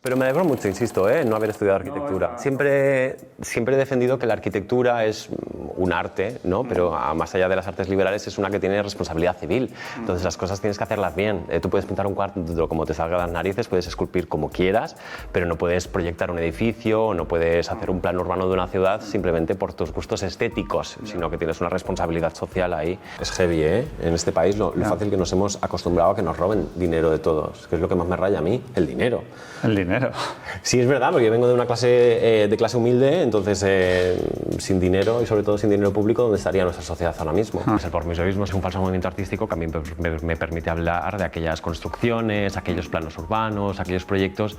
Pero me alegro mucho, insisto, no haber estudiado arquitectura. Siempre he defendido que la arquitectura es un arte, ¿no? Pero más allá de las artes liberales es una que tiene responsabilidad civil. Entonces las cosas tienes que hacerlas bien. Tú puedes pintar un cuadro como te salga de las narices, puedes esculpir como quieras, pero no puedes proyectar un edificio o no puedes hacer un plano urbano de una ciudad simplemente por tus gustos estéticos, sino que tienes una responsabilidad social ahí. Es heavy, En este país lo fácil que nos hemos acostumbrado a que nos roben dinero de todos, que es lo que más me raya a mí, el dinero. El dinero. Sí, es verdad, porque yo vengo de una clase de clase humilde, entonces sin dinero y sobre todo sin dinero público, ¿dónde estaría nuestra sociedad ahora mismo? Pues el pormisovismo es un falso movimiento artístico que a mí me permite hablar de aquellas construcciones, aquellos planos urbanos, aquellos proyectos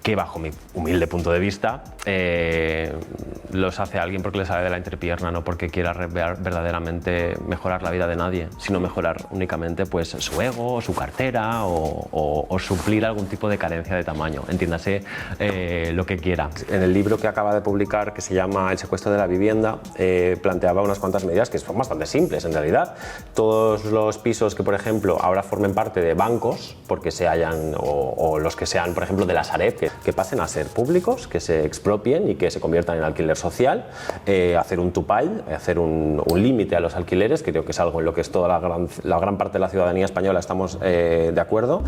que bajo mi humilde punto de vista los hace alguien porque le sale de la entrepierna, no porque quiera verdaderamente mejorar la vida de nadie, sino mejorar únicamente pues, su ego, su cartera o suplir algún tipo de carencia de tamaño, entiéndase lo que quiera. En el libro que acaba de publicar, que se llama El secuestro de la vivienda, planteaba unas cuantas medidas que son bastante simples en realidad. Todos los pisos que, por ejemplo, ahora formen parte de bancos, porque se hayan, o los que sean, por ejemplo, de la Sareb, que pasen a ser públicos, que se expropien y que se conviertan en alquiler social, hacer un tupall, hacer un límite a los alquileres, que creo que es algo en lo que es toda la gran parte de la ciudadanía española estamos de acuerdo.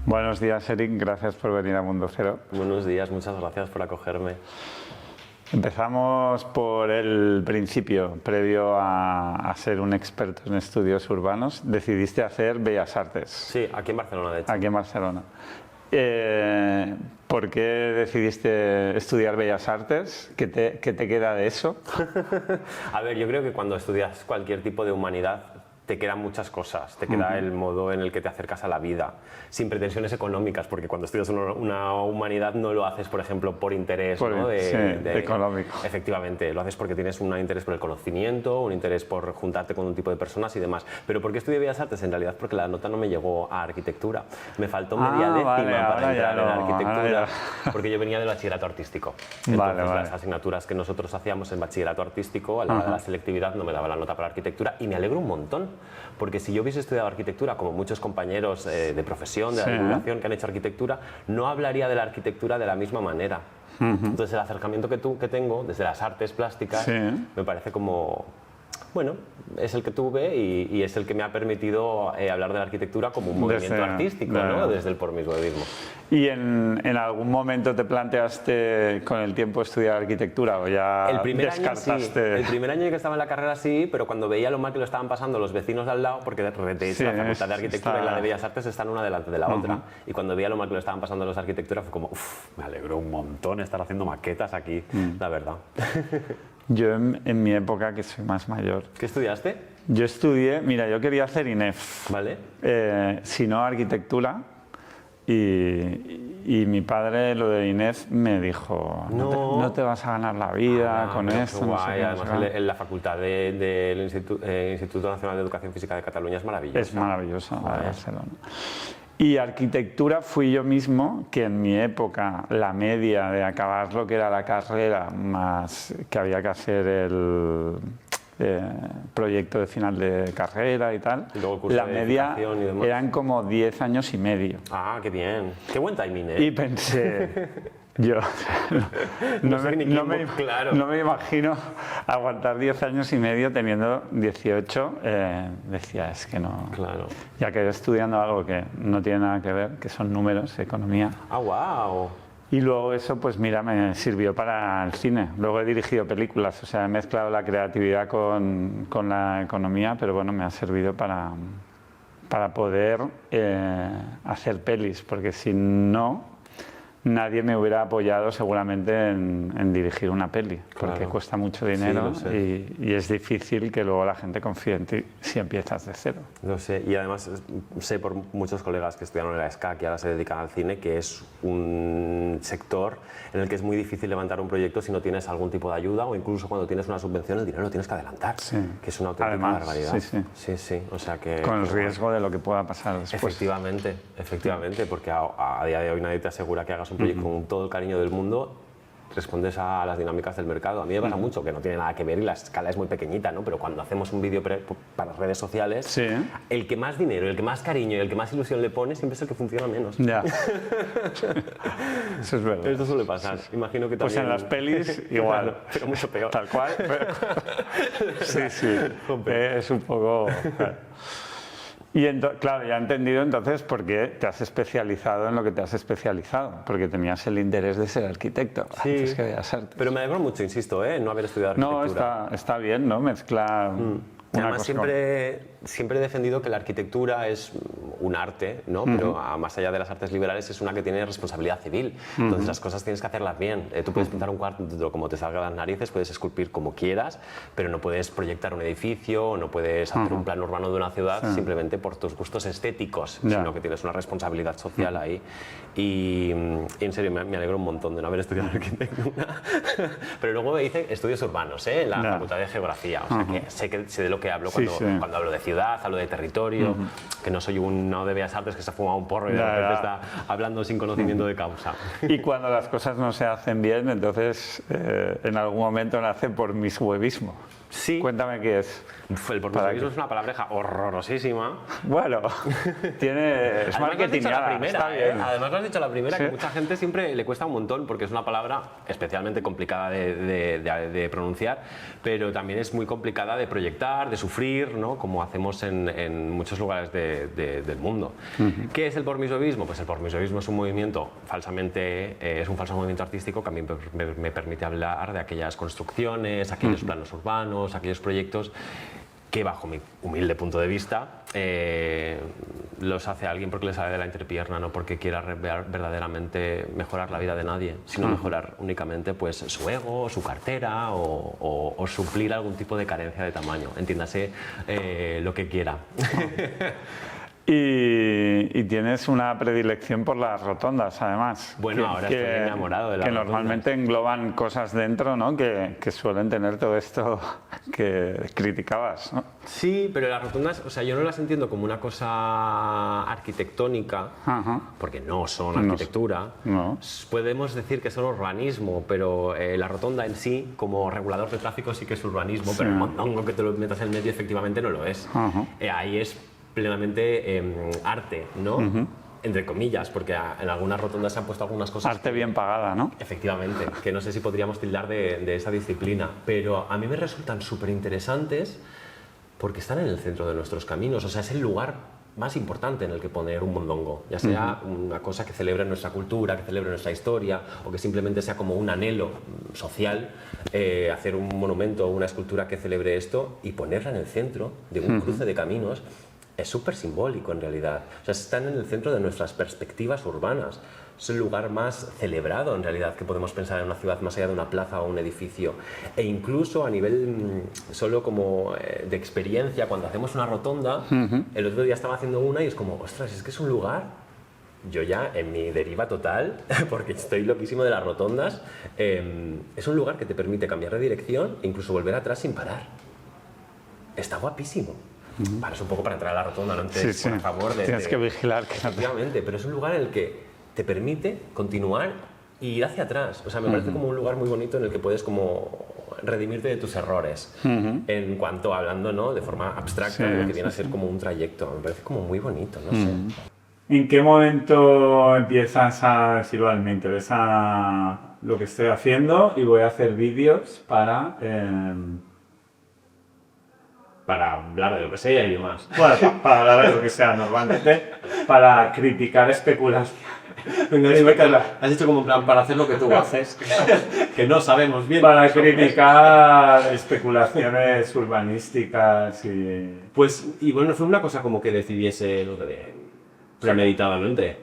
Buenos días, Eric. Gracias por venir a Mundo Cero. Buenos días, muchas gracias por acogerme. Empezamos por el principio. Previo a ser un experto en estudios urbanos, decidiste hacer Bellas Artes. Sí, aquí en Barcelona, de hecho. Aquí en Barcelona. ¿Por qué decidiste estudiar Bellas Artes? ¿Qué te queda de eso? A ver, yo creo que cuando estudias cualquier tipo de humanidad, te quedan muchas cosas, te queda el modo en el que te acercas a la vida, sin pretensiones económicas, porque cuando estudias una humanidad no lo haces, por ejemplo, por interés, ¿no? Económico. Efectivamente, lo haces porque tienes un interés por el conocimiento, un interés por juntarte con un tipo de personas y demás. Pero ¿por qué estudié Bellas Artes? En realidad porque la nota no me llegó a arquitectura. Me faltó media décima para entrar en arquitectura, porque yo venía del bachillerato artístico. Entonces las asignaturas que nosotros hacíamos en bachillerato artístico, a la hora de la selectividad, no me daba la nota para arquitectura y me alegro un montón. Porque si yo hubiese estudiado arquitectura, como muchos compañeros de profesión, de la divulgación que han hecho arquitectura, no hablaría de la arquitectura de la misma manera. Entonces el acercamiento que tengo desde las artes plásticas me parece como... Bueno, es el que tuve y es el que me ha permitido hablar de la arquitectura como un movimiento artístico, ¿no? Desde el pormisovismo. ¿Y en algún momento te planteaste con el tiempo estudiar arquitectura o ya descartaste? Año, sí. El primer año que estaba en la carrera sí, pero cuando veía lo mal que lo estaban pasando los vecinos de al lado, porque de hecho la Facultad de Arquitectura y la de Bellas Artes están una delante de la otra, y cuando veía lo mal que lo estaban pasando los de arquitectura fue como, me alegro un montón estar haciendo maquetas aquí, la verdad. Yo en mi época, que soy más mayor... ¿Qué estudiaste? Yo estudié, mira, yo quería hacer INEF, ¿vale? Si no arquitectura, y mi padre lo de INEF me dijo, no te vas a ganar la vida con esto. Guay. Además, en la facultad del Instituto Nacional de Educación Física de Cataluña es maravillosa. Es maravillosa, la de Barcelona. Y arquitectura fui yo mismo, que en mi época la media de acabar lo que era la carrera más que había que hacer el proyecto de final de carrera y tal, y la media eran como 10 años y medio. Ah, qué bien. Qué buen timing, ¿eh? Y pensé, yo no me imagino aguantar 10 años y medio teniendo 18. Decía, es que no. Claro. Ya que estudiando algo que no tiene nada que ver, que son números, economía. ¡Ah, wow! Y luego eso, pues mira, me sirvió para el cine. Luego he dirigido películas, o sea, he mezclado la creatividad con la economía, pero bueno, me ha servido para poder hacer pelis, porque si no, nadie me hubiera apoyado seguramente en dirigir una peli, porque cuesta mucho dinero y es difícil que luego la gente confíe en ti si empiezas de cero. Lo sé, y además sé por muchos colegas que estudiaron en la SCAC y ahora se dedican al cine, que es un sector en el que es muy difícil levantar un proyecto si no tienes algún tipo de ayuda, o incluso cuando tienes una subvención el dinero lo tienes que adelantar, que es una auténtica barbaridad. Sí, o sea que... Con el riesgo de lo que pueda pasar después. Efectivamente, porque a día de hoy nadie te asegura que hagas un proyecto con todo el cariño del mundo respondes a las dinámicas del mercado. A mí me pasa mucho, que no tiene nada que ver y la escala es muy pequeñita, ¿no? Pero cuando hacemos un vídeo para redes sociales, Sí. el que más dinero, el que más cariño y el que más ilusión le pone siempre es el que funciona menos. Ya. Eso es verdad. Esto suele pasar. Imagino que Pues también... en las pelis igual. Claro, pero mucho peor. Tal cual. Sí, sí. Es un poco... Y claro, ya he entendido entonces por qué te has especializado en lo que te has especializado, porque tenías el interés de ser arquitecto antes que bellas artes. Pero me alegro mucho, insisto, no haber estudiado arquitectura. No, está bien, ¿no? Mezclar una Además, cosa siempre he defendido que la arquitectura es un arte, ¿no? Pero más allá de las artes liberales es una que tiene responsabilidad civil. Entonces las cosas tienes que hacerlas bien. Tú puedes pintar un cuadro como te salga de las narices, puedes esculpir como quieras, pero no puedes proyectar un edificio, no puedes hacer un plan urbano de una ciudad simplemente por tus gustos estéticos, sino que tienes una responsabilidad social ahí. Y en serio, me alegro un montón de no haber estudiado arquitectura. Pero luego hice estudios urbanos, en la Facultad de Geografía. O sea, que sé de lo que hablo cuando hablo de ciudad, hablo de territorio, que no soy no de Bellas Artes que se ha fumado un porro y de repente está hablando sin conocimiento de causa. Y cuando las cosas no se hacen bien, entonces en algún momento nace por miswebismo. Sí. Cuéntame qué es. El pormismo es una palabreja horrorosísima. Bueno, es marketingada, está bien. Además lo has dicho la primera, que mucha gente siempre le cuesta un montón porque es una palabra especialmente complicada de pronunciar, pero también es muy complicada de proyectar, de sufrir, ¿no? Como hacemos en muchos lugares del mundo. ¿Qué es el pormismovismo? Pues el pormismovismo es un movimiento es un falso movimiento artístico que a mí me permite hablar de aquellas construcciones, aquellos planos urbanos, aquellos proyectos que bajo mi humilde punto de vista los hace alguien porque le sale de la entrepierna, no porque quiera verdaderamente mejorar la vida de nadie, sino mejorar únicamente pues, su ego, su cartera o suplir algún tipo de carencia de tamaño, entiéndase lo que quiera. Y tienes una predilección por las rotondas, además. Bueno, ahora estoy enamorado de las rotondas. Que normalmente engloban cosas dentro, ¿no? Que suelen tener todo esto que criticabas, ¿no? Sí, pero las rotondas, o sea, yo no las entiendo como una cosa arquitectónica, porque no son arquitectura. No. Podemos decir que son urbanismo, pero la rotonda en sí, como regulador de tráfico, sí que es urbanismo, pero el mondongo que te lo metas en medio efectivamente no lo es. Ahí es plenamente arte, ¿no? Entre comillas, porque en algunas rotondas se han puesto algunas cosas... Arte bien pagada, ¿no? Efectivamente, que no sé si podríamos tildar de esa disciplina, pero a mí me resultan súper interesantes porque están en el centro de nuestros caminos, o sea, es el lugar más importante en el que poner un mondongo, ya sea una cosa que celebre nuestra cultura, que celebre nuestra historia, o que simplemente sea como un anhelo social, hacer un monumento o una escultura que celebre esto y ponerla en el centro de un cruce de caminos. Es súper simbólico en realidad, o sea, están en el centro de nuestras perspectivas urbanas, es el lugar más celebrado en realidad que podemos pensar en una ciudad más allá de una plaza o un edificio, e incluso a nivel solo como de experiencia, cuando hacemos una rotonda, el otro día estaba haciendo una y es como, ostras, es que es un lugar, yo ya en mi deriva total, porque estoy loquísimo de las rotondas, es un lugar que te permite cambiar de dirección e incluso volver atrás sin parar, está guapísimo. Paras un poco para entrar a la rotonda, no entres, por favor. Tienes que vigilar. Efectivamente, pero es un lugar en el que te permite continuar y ir hacia atrás. O sea, me parece como un lugar muy bonito en el que puedes como redimirte de tus errores. En cuanto, hablando, ¿no? De forma abstracta, de lo que viene a ser como un trayecto. Me parece como muy bonito, no sé. ¿En qué momento empiezas a decir, vale, me interesa lo que estoy haciendo y voy a hacer vídeos para hablar de lo que sea y demás? Bueno, para hablar de lo que sea, normalmente, para criticar especulación. Has dicho como en plan para hacer lo que tú haces, que no sabemos bien. Para criticar especulaciones urbanísticas y... Pues, y bueno, fue una cosa como que decidiese lo de premeditadamente.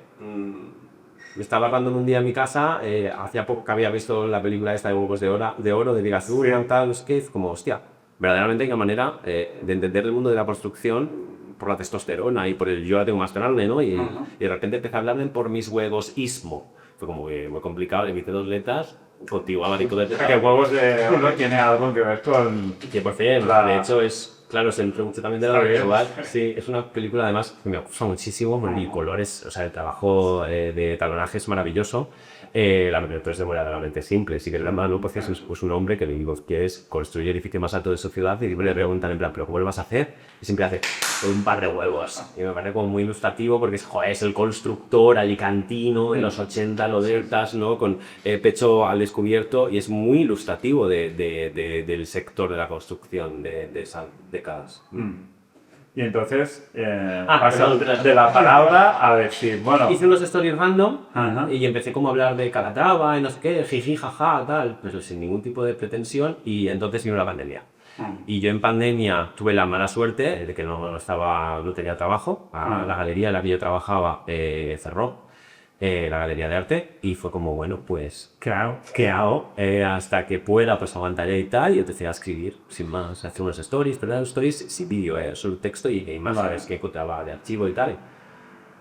Estaba hablándome un día en mi casa, hacía poco que había visto la película esta de Huevos de Oro, de Bigazur y tal, que es como, hostia, verdaderamente hay una manera de entender el mundo de la construcción por la testosterona y por el yo la tengo más grande, ¿no? Y de repente empecé a hablar por mis huevos ismo. Fue como muy complicado, le hice 2 letras, contigo abanico de... Que Huevos de Oro tiene algo que ver con... 100%, de hecho es Claro, se entró mucho también de lo visual. Sí, es una película además que me gusta muchísimo, y colores, o sea, el trabajo de talonaje es maravilloso. La miniatura es moderadamente simple, sí que la mano pues es pues, un hombre que le digo que es construir el edificio más alto de su ciudad y le preguntan en plan, ¿pero cómo lo vas a hacer? Y siempre hace con un par de huevos. Y me parece como muy ilustrativo porque es el constructor alicantino en los 80, lo deltas, ¿no? Con pecho al descubierto, y es muy ilustrativo del sector de la construcción de esas décadas. Y entonces pasó de la palabra a decir, bueno... Hice unos stories random Ajá. y empecé como a hablar de Calatrava y no sé qué, jiji, jaja, tal, pero sin ningún tipo de pretensión, y entonces vino la pandemia. Y yo en pandemia tuve la mala suerte de que no tenía trabajo. La galería en la que yo trabajaba cerró, la galería de arte, y fue como, bueno, pues, ¿qué hago? Hasta que pueda, pues aguantaré y tal, y empecé a escribir, sin más, hacer unos stories, pero eran stories sin vídeo, solo texto y imágenes que encontraba de archivo y tal.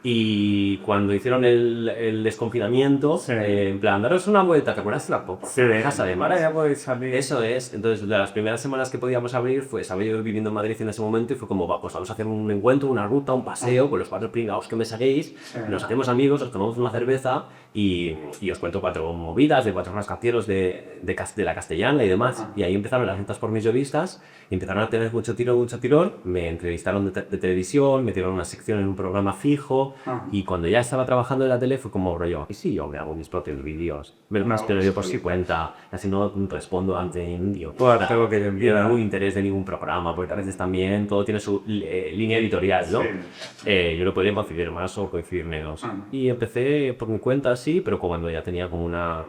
Y cuando hicieron el desconfinamiento, en plan, daros una vuelta, ¿te acuerdas de la pop? de casa de ahora ya podéis salir. Eso es. Entonces, de las primeras semanas que podíamos abrir, estaba yo viviendo en Madrid en ese momento, y fue como, va, pues vamos a hacer un encuentro, una ruta, un paseo con los 4 pringaos que me saquéis, nos hacemos amigos, os tomamos una cerveza y os cuento 4 movidas de 4 rascacielos de la Castellana y demás. Y ahí empezaron las ventas por millovistas, y empezaron a tener mucho tirón, me entrevistaron de televisión, me dieron una sección en un programa fijo, y cuando ya estaba trabajando en la tele fue como rollo, y sí, yo me hago mis propios vídeos, me los pero yo por si cuenta, así no respondo ante indio. Tengo que No tengo interés de ningún programa, porque a veces también todo tiene su línea editorial, ¿no? Yo no podría coincidir más o coincidir menos. Y empecé por mi cuenta así, pero cuando ya tenía como una...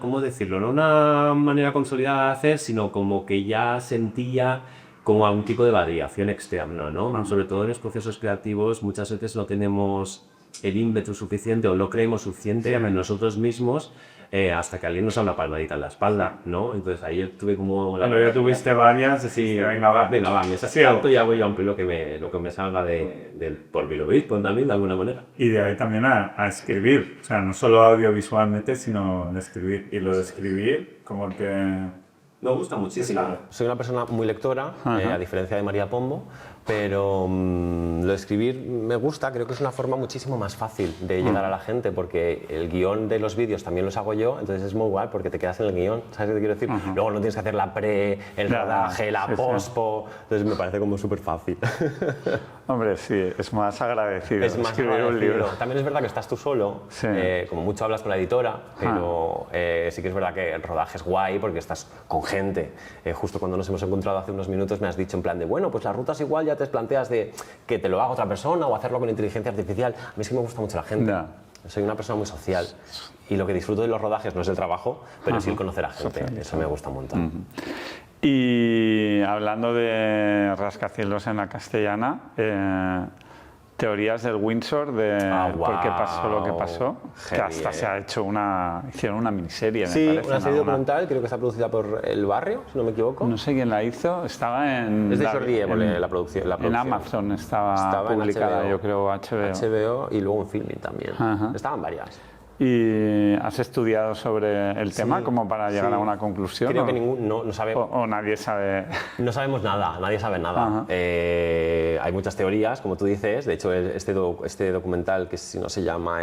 ¿cómo decirlo? No una manera consolidada de hacer, sino como que ya sentía como algún tipo de variación externa, ¿no? Sobre todo en los procesos creativos muchas veces no tenemos el ímpetu suficiente o no creemos suficiente en nosotros mismos hasta que alguien nos da una palmadita en la espalda, ¿no? Entonces ahí tuve como... Cuando ya tuviste varias, sí, venga, va, me saco y hago ya un lo que me salga por mi obispo también, de alguna manera. Y de ahí también a escribir, o sea, no solo audiovisualmente, sino de escribir. Y lo de escribir, como que... Me gusta muchísimo. Soy una persona muy lectora, a diferencia de María Pombo, pero lo de escribir me gusta, creo que es una forma muchísimo más fácil de llegar a la gente, porque el guión de los vídeos también los hago yo, entonces es muy guay porque te quedas en el guión, ¿sabes qué te quiero decir? Luego no tienes que hacer la el rodaje, la pospo, entonces me parece como súper fácil. Hombre, sí, es más agradecido es más escribir agradecido. un libro. También es verdad que estás tú solo, como mucho hablas con la editora, pero sí que es verdad que el rodaje es guay porque estás con gente. Justo cuando nos hemos encontrado hace unos minutos me has dicho en plan de, bueno, pues las rutas igual ya te planteas de que te lo haga otra persona o hacerlo con inteligencia artificial. A mí es que me gusta mucho la gente. Soy una persona muy social y lo que disfruto de los rodajes no es el trabajo, pero sí el conocer a gente. Eso me gusta un montón. Y hablando de rascacielos en la Castellana, teorías del Windsor de por qué pasó lo que pasó, que hasta se ha hecho hicieron una miniserie, sí, me parece. Una serie documental, creo que está producida por El Barrio, si no me equivoco. No sé quién la hizo, estaba en... Es de Jordi Évole, la producción. En Amazon estaba publicada, en HBO, yo creo, HBO. HBO y luego en Filmin también. Estaban varias. ¿Y has estudiado sobre el tema como para llegar a una conclusión? Creo que no sabe... O nadie sabe... No sabemos nada, nadie sabe nada. Hay muchas teorías, como tú dices. De hecho, este documental, que si no se llama,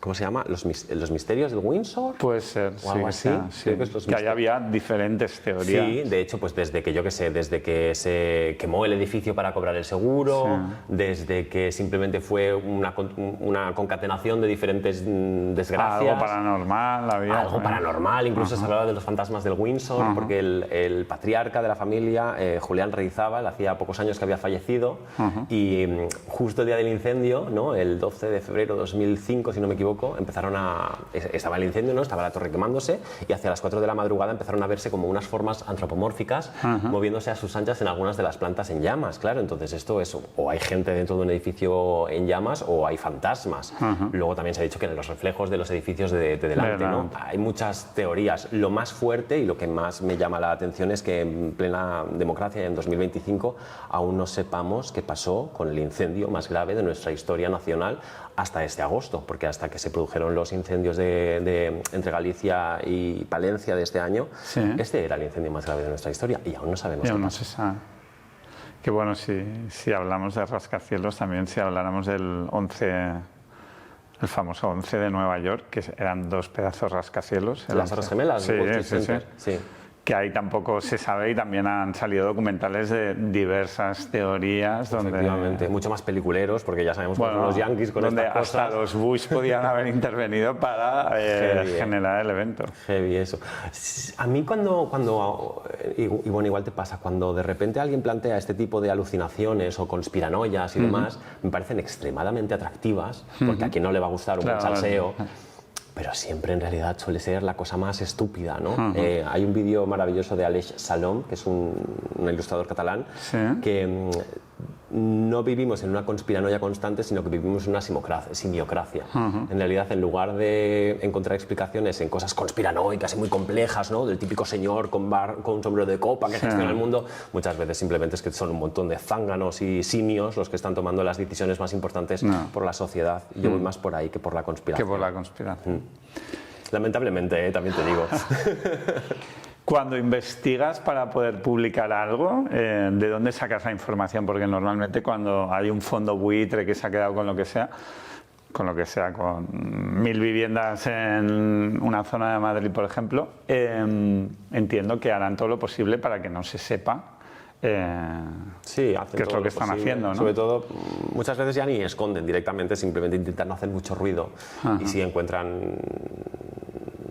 ¿cómo se llama? ¿Los misterios del Windsor? Puede ser, o algo así. Creo que ahí había diferentes teorías. Sí, de hecho, pues desde que se quemó el edificio para cobrar el seguro, desde que simplemente fue una concatenación de diferentes desgracias. Algo paranormal había. Algo paranormal, incluso se hablaba de los fantasmas del Windsor, porque el patriarca de la familia, Julián Reizábal, hacía pocos años que había fallecido, y justo el día del incendio, ¿no? El 12 de febrero de 2005, si no me equivoco, estaba el incendio, ¿no? Estaba la torre quemándose, y hacia las 4 de la madrugada empezaron a verse como unas formas antropomórficas moviéndose a sus anchas en algunas de las plantas en llamas, claro. Entonces esto es, o hay gente dentro de un edificio en llamas, o hay fantasmas. Luego también se ha dicho que en los reflejos de los edificios de delante, ¿no? Hay muchas teorías. Lo más fuerte y lo que más me llama la atención es que en plena democracia, en 2025, aún no sepamos qué pasó con el incendio más grave de nuestra historia nacional hasta este agosto, porque hasta que se produjeron los incendios entre Galicia y Palencia de este año, este era el incendio más grave de nuestra historia y aún no sabemos qué pasó. Que bueno, si hablamos de rascacielos, también si habláramos del 11, el famoso 11 de Nueva York, que eran 2 pedazos rascacielos. Las Torres Gemelas, sí. Que ahí tampoco se sabe y también han salido documentales de diversas teorías. Efectivamente, mucho más peliculeros, porque ya sabemos cómo son los yanquis con estas cosas. Hasta los Bush podían haber intervenido para generar el evento. Heavy eso. A mí y bueno, igual te pasa, cuando de repente alguien plantea este tipo de alucinaciones o conspiranoias y demás, me parecen extremadamente atractivas, porque a quien no le va a gustar un buen salseo. Pero siempre en realidad suele ser la cosa más estúpida, ¿no? Hay un vídeo maravilloso de Aleix Salom, que es un ilustrador catalán, que no vivimos en una conspiranoia constante, sino que vivimos en una simiocracia. En realidad, en lugar de encontrar explicaciones en cosas conspiranoicas y muy complejas, ¿no? Del típico señor con un sombrero de copa que gestiona el mundo, muchas veces simplemente es que son un montón de zánganos y simios los que están tomando las decisiones más importantes por la sociedad. Yo voy más por ahí que por la conspiración. Lamentablemente, también te digo. Cuando investigas para poder publicar algo, ¿de dónde sacas la información? Porque normalmente cuando hay un fondo buitre que se ha quedado con lo que sea, con 1000 viviendas en una zona de Madrid, por ejemplo, entiendo que harán todo lo posible para que no se sepa qué es lo que están haciendo, ¿no? Sobre todo, muchas veces ya ni esconden directamente, simplemente intentan no hacer mucho ruido. Y si encuentran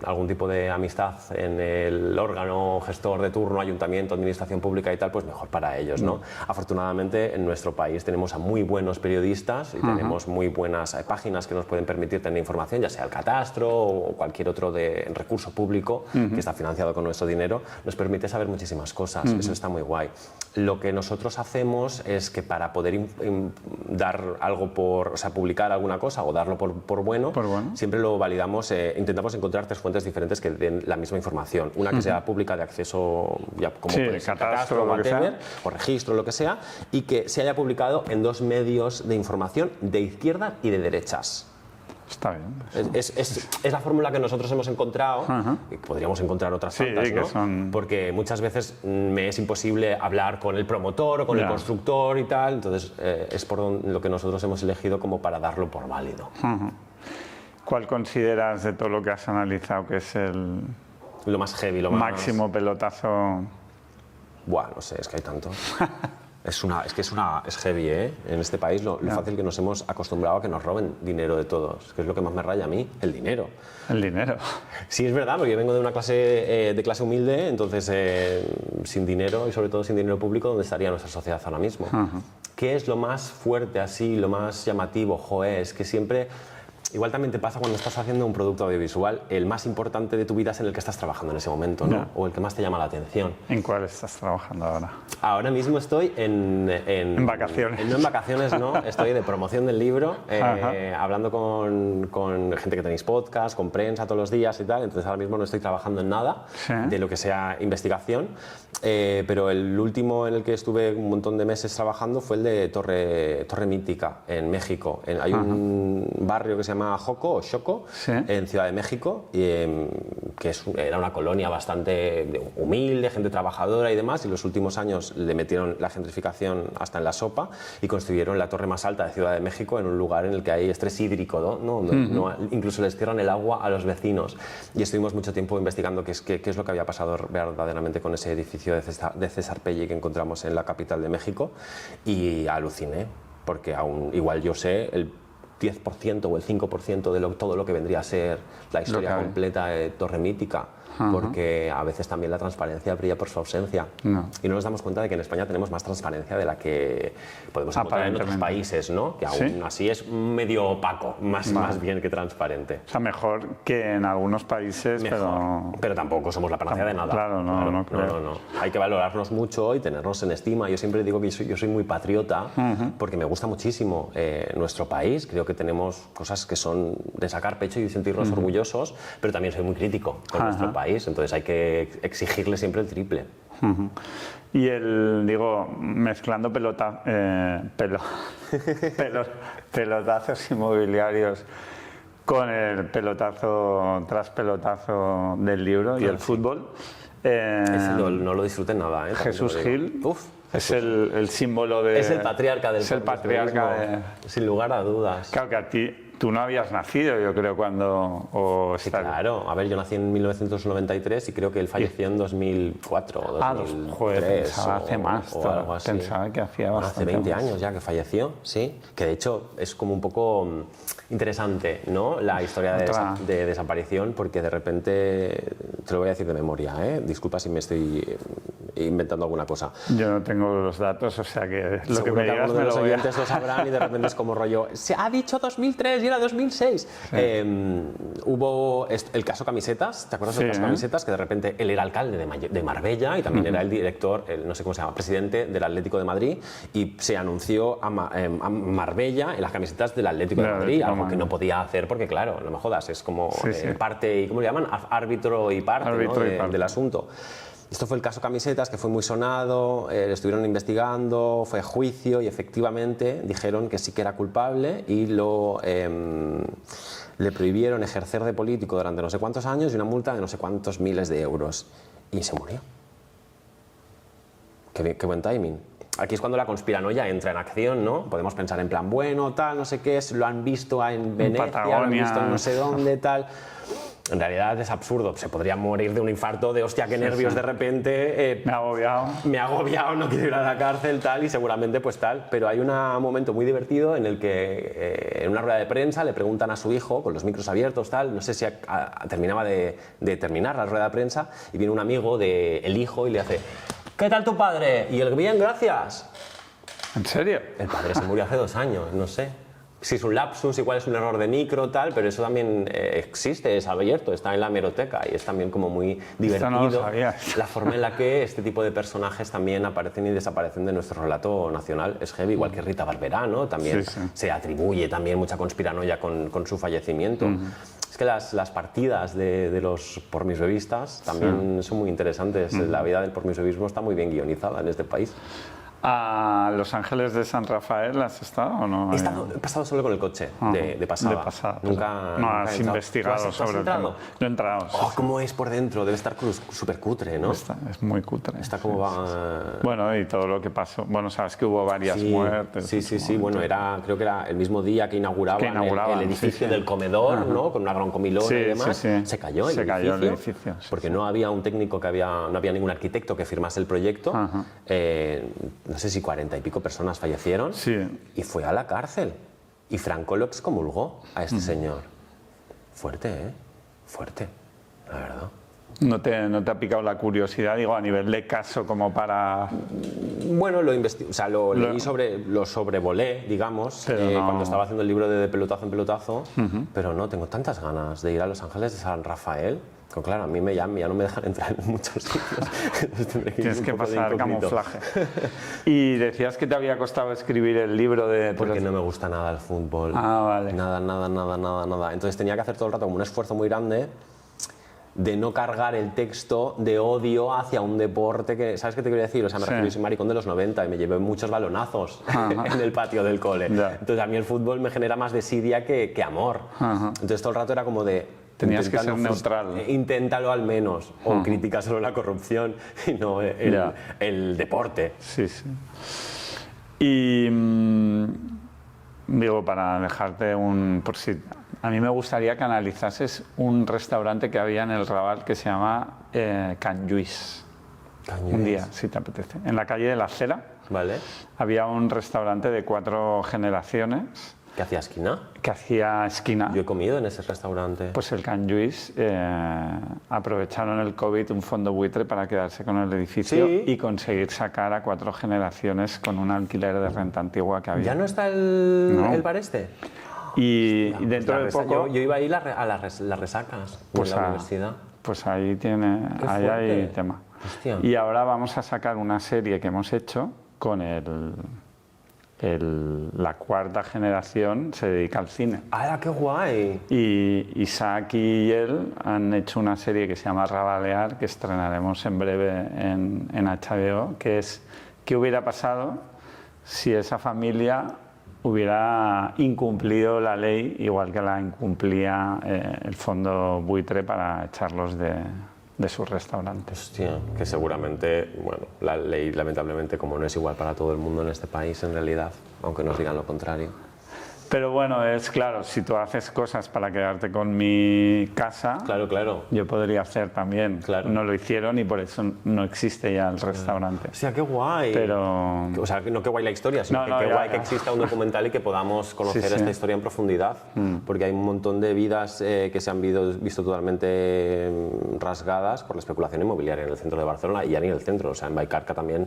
algún tipo de amistad en el órgano gestor de turno, ayuntamiento, administración pública y tal, pues mejor para ellos, ¿no? Afortunadamente, en nuestro país tenemos a muy buenos periodistas y tenemos muy buenas páginas que nos pueden permitir tener información, ya sea el catastro o cualquier otro recurso público que está financiado con nuestro dinero, nos permite saber muchísimas cosas. Eso está muy guay. Lo que nosotros hacemos es que para poder dar algo publicar alguna cosa o darlo por bueno, siempre lo validamos, intentamos encontrar 3 fuentes diferentes que den la misma información. Una que sea pública de acceso, ya como puede ser catastro o registro, lo que sea, y que se haya publicado en 2 medios de información de izquierda y de derechas. Está bien. Es la fórmula que nosotros hemos encontrado, y podríamos encontrar otras tantas, ¿no? Porque muchas veces me es imposible hablar con el promotor o con el constructor y tal, entonces es por lo que nosotros hemos elegido como para darlo por válido. ¿Cuál consideras de todo lo que has analizado que es lo más heavy, lo máximo pelotazo? Buah, no sé, es que hay tanto. Es heavy, ¿eh? En este país lo fácil que nos hemos acostumbrado a que nos roben dinero de todos, que es lo que más me raya a mí, el dinero. El dinero. Sí, es verdad, porque yo vengo de una de clase humilde, entonces sin dinero y sobre todo sin dinero público, ¿dónde estaría nuestra sociedad ahora mismo? ¿Qué es lo más fuerte así, lo más llamativo? Joder, es que siempre... Igual también te pasa cuando estás haciendo un producto audiovisual, el más importante de tu vida es en el que estás trabajando en ese momento, ¿no? O el que más te llama la atención. ¿En cuál estás trabajando ahora? Ahora mismo estoy en vacaciones. No en vacaciones, no. Estoy de promoción del libro, hablando con gente que tenéis podcast, con prensa todos los días y tal. Entonces ahora mismo no estoy trabajando en nada de lo que sea investigación. Pero el último en el que estuve un montón de meses trabajando fue el de Torre Mítica, en México. Hay un barrio que se llama Xoco, en Ciudad de México, que era una colonia bastante humilde, gente trabajadora y demás, y los últimos años le metieron la gentrificación hasta en la sopa y construyeron la torre más alta de Ciudad de México en un lugar en el que hay estrés hídrico, ¿no? Incluso les cierran el agua a los vecinos. Y estuvimos mucho tiempo investigando qué es lo que había pasado verdaderamente con ese edificio de César Pelli que encontramos en la capital de México, y aluciné, porque aún igual yo sé el 10% o el 5% de todo lo que vendría a ser la historia completa de Torre Mítica, porque a veces también la transparencia brilla por su ausencia. Y no nos damos cuenta de que en España tenemos más transparencia de la que podemos encontrar en otros países, ¿no? Que aún así es medio opaco, más bien que transparente. O sea, mejor que en algunos países, pero tampoco somos la panacea de nada. Claro, no. Hay que valorarnos mucho y tenernos en estima. Yo siempre digo que yo soy muy patriota, porque me gusta muchísimo nuestro país. Creo creo que tenemos cosas que son de sacar pecho y sentirnos orgullosos, pero también soy muy crítico con nuestro país, entonces hay que exigirle siempre el triple. Y mezclando pelotazos inmobiliarios con el pelotazo tras pelotazo del libro y el fútbol. Ese no lo disfruté nada, ¿eh? Jesús Gil. Uf, es el símbolo de... Es el patriarca del pormisuevismo, sin lugar a dudas. Claro que tú no habías nacido, yo creo, cuando... Sí, claro. A ver, yo nací en 1993 y creo que él falleció en 2004 o 2003. Joder, pensaba hace más. O algo así. Pensaba que hacía bastante hace 20 más. años ya que falleció, sí. Que de hecho es como un poco interesante, ¿no? La historia de desaparición, porque de repente, te lo voy a decir de memoria, ¿eh? Disculpa si me estoy inventando alguna cosa. Yo no tengo los datos, o sea que lo que me digas me los oyentes lo sabrán y de repente es como rollo, se ha dicho 2003 y era 2006. Sí. Hubo el caso Camisetas, ¿te acuerdas del caso Camisetas? Que de repente él era alcalde de Marbella y también era el director, no sé cómo se llama, presidente del Atlético de Madrid, y se anunció a Marbella en las camisetas del Atlético de Madrid, algo que no podía hacer porque claro, no me jodas, es como parte y, ¿cómo le llaman? Árbitro y parte, ¿no? Del asunto. Esto fue el caso Camisetas, que fue muy sonado, lo estuvieron investigando, fue a juicio y efectivamente dijeron que sí que era culpable y le prohibieron ejercer de político durante no sé cuántos años y una multa de no sé cuántos miles de euros. Y se murió. Qué buen timing. Aquí es cuando la conspiranoia entra en acción, ¿no? Podemos pensar en plan, bueno, tal, no sé qué, lo han visto en Venecia, lo han visto en no sé dónde, tal... En realidad es absurdo, se podría morir de un infarto de hostia, qué nervios de repente. Me ha agobiado, no quiero ir a la cárcel, tal, y seguramente pues tal. Pero hay un momento muy divertido en el que en una rueda de prensa le preguntan a su hijo, con los micros abiertos, tal, no sé si terminaba de terminar la rueda de prensa, y viene un amigo del hijo y le hace, ¿qué tal tu padre? Y él, bien, gracias. ¿En serio? El padre se murió hace 2 años, no sé. Si es un lapsus, igual es un error de micro, tal, pero eso también existe, es abierto, está en la hemeroteca y es también como muy divertido no lo sabía. La forma en la que este tipo de personajes también aparecen y desaparecen de nuestro relato nacional. Es heavy, igual que Rita Barberá, ¿no? También se atribuye también mucha conspiranoia con su fallecimiento. Es que las partidas de los pormisbevistas también son muy interesantes. La vida del pormisbevismo está muy bien guionizada en este país. ¿A Los Ángeles de San Rafael has estado o no? He pasado solo con el coche, de pasada. Nunca has investigado sobre el tema. No he entrado. Oh, ¿cómo es por dentro? Debe estar súper cutre, ¿no? Es muy cutre. Está como va... Bueno, y todo lo que pasó. Bueno, sabes que hubo varias muertes. Sí. Bueno, creo que era el mismo día que inauguraban el edificio del comedor, ¿no? Con una gran comilona y demás. Se cayó el edificio. Porque no había un técnico no había ningún arquitecto que firmase el proyecto. No sé si 40 y pico personas fallecieron y fue a la cárcel. Y Franco lo excomulgó a este señor. Fuerte, ¿eh? Fuerte, la verdad. ¿No te ha picado la curiosidad, digo, a nivel de caso como para...? Bueno, lo sobrevolé, digamos, cuando estaba haciendo el libro de pelotazo en pelotazo, pero no, tengo tantas ganas de ir a Los Ángeles de San Rafael. Pero claro, a mí ya no me dejan entrar en muchos sitios. Tienes que pasar camuflaje. Y decías que te había costado escribir el libro de... Porque no me gusta nada el fútbol. Vale. Nada. Entonces tenía que hacer todo el rato como un esfuerzo muy grande de no cargar el texto de odio hacia un deporte que... ¿Sabes qué te quiero decir? O sea, me refiero a ese maricón de los 90 y me llevé muchos balonazos en el patio del cole. Entonces a mí el fútbol me genera más desidia que amor. Entonces todo el rato era como de... Tenías que ser neutral. Inténtalo al menos, o critica solo la corrupción y no el deporte. Sí. Y digo, para dejarte por si... A mí me gustaría que analizases un restaurante que había en el Raval que se llama Can Lluís. Un día, si te apetece. En la calle de la Cera. Vale. Había un restaurante de 4 generaciones. ¿Que hacía esquina? Que hacía esquina. Yo he comido en ese restaurante. Pues el Can Lluís aprovecharon el COVID, un fondo buitre, para quedarse con el edificio y conseguir sacar a 4 generaciones con un alquiler de renta antigua que había. ¿Ya no está el bar este? Y dentro de poco... Yo iba a ir a las resacas de la universidad. Pues ahí hay tema. Hostia. Y ahora vamos a sacar una serie que hemos hecho con el la cuarta generación se dedica al cine. ¡Hala, qué guay! Y Isaac y él han hecho una serie que se llama Rabalear, que estrenaremos en breve en HBO, que es ¿qué hubiera pasado si esa familia hubiera incumplido la ley igual que la incumplía el fondo buitre para echarlos de sus restaurantes? Hostia, que seguramente, bueno, la ley lamentablemente como no es igual para todo el mundo en este país en realidad, aunque nos digan lo contrario. Pero bueno, es claro, si tú haces cosas para quedarte con mi casa, Claro, claro. yo podría hacer también. Claro. No lo hicieron y por eso no existe ya el restaurante. Hostia, qué guay. Pero... O sea, no qué guay la historia, sino No, que qué ya, guay ya. que exista un documental y que podamos conocer Sí, sí. esta historia en profundidad. Porque hay un montón de vidas que se han visto totalmente rasgadas por la especulación inmobiliaria en el centro de Barcelona y ya ni en el centro. O sea, en Vallcarca también,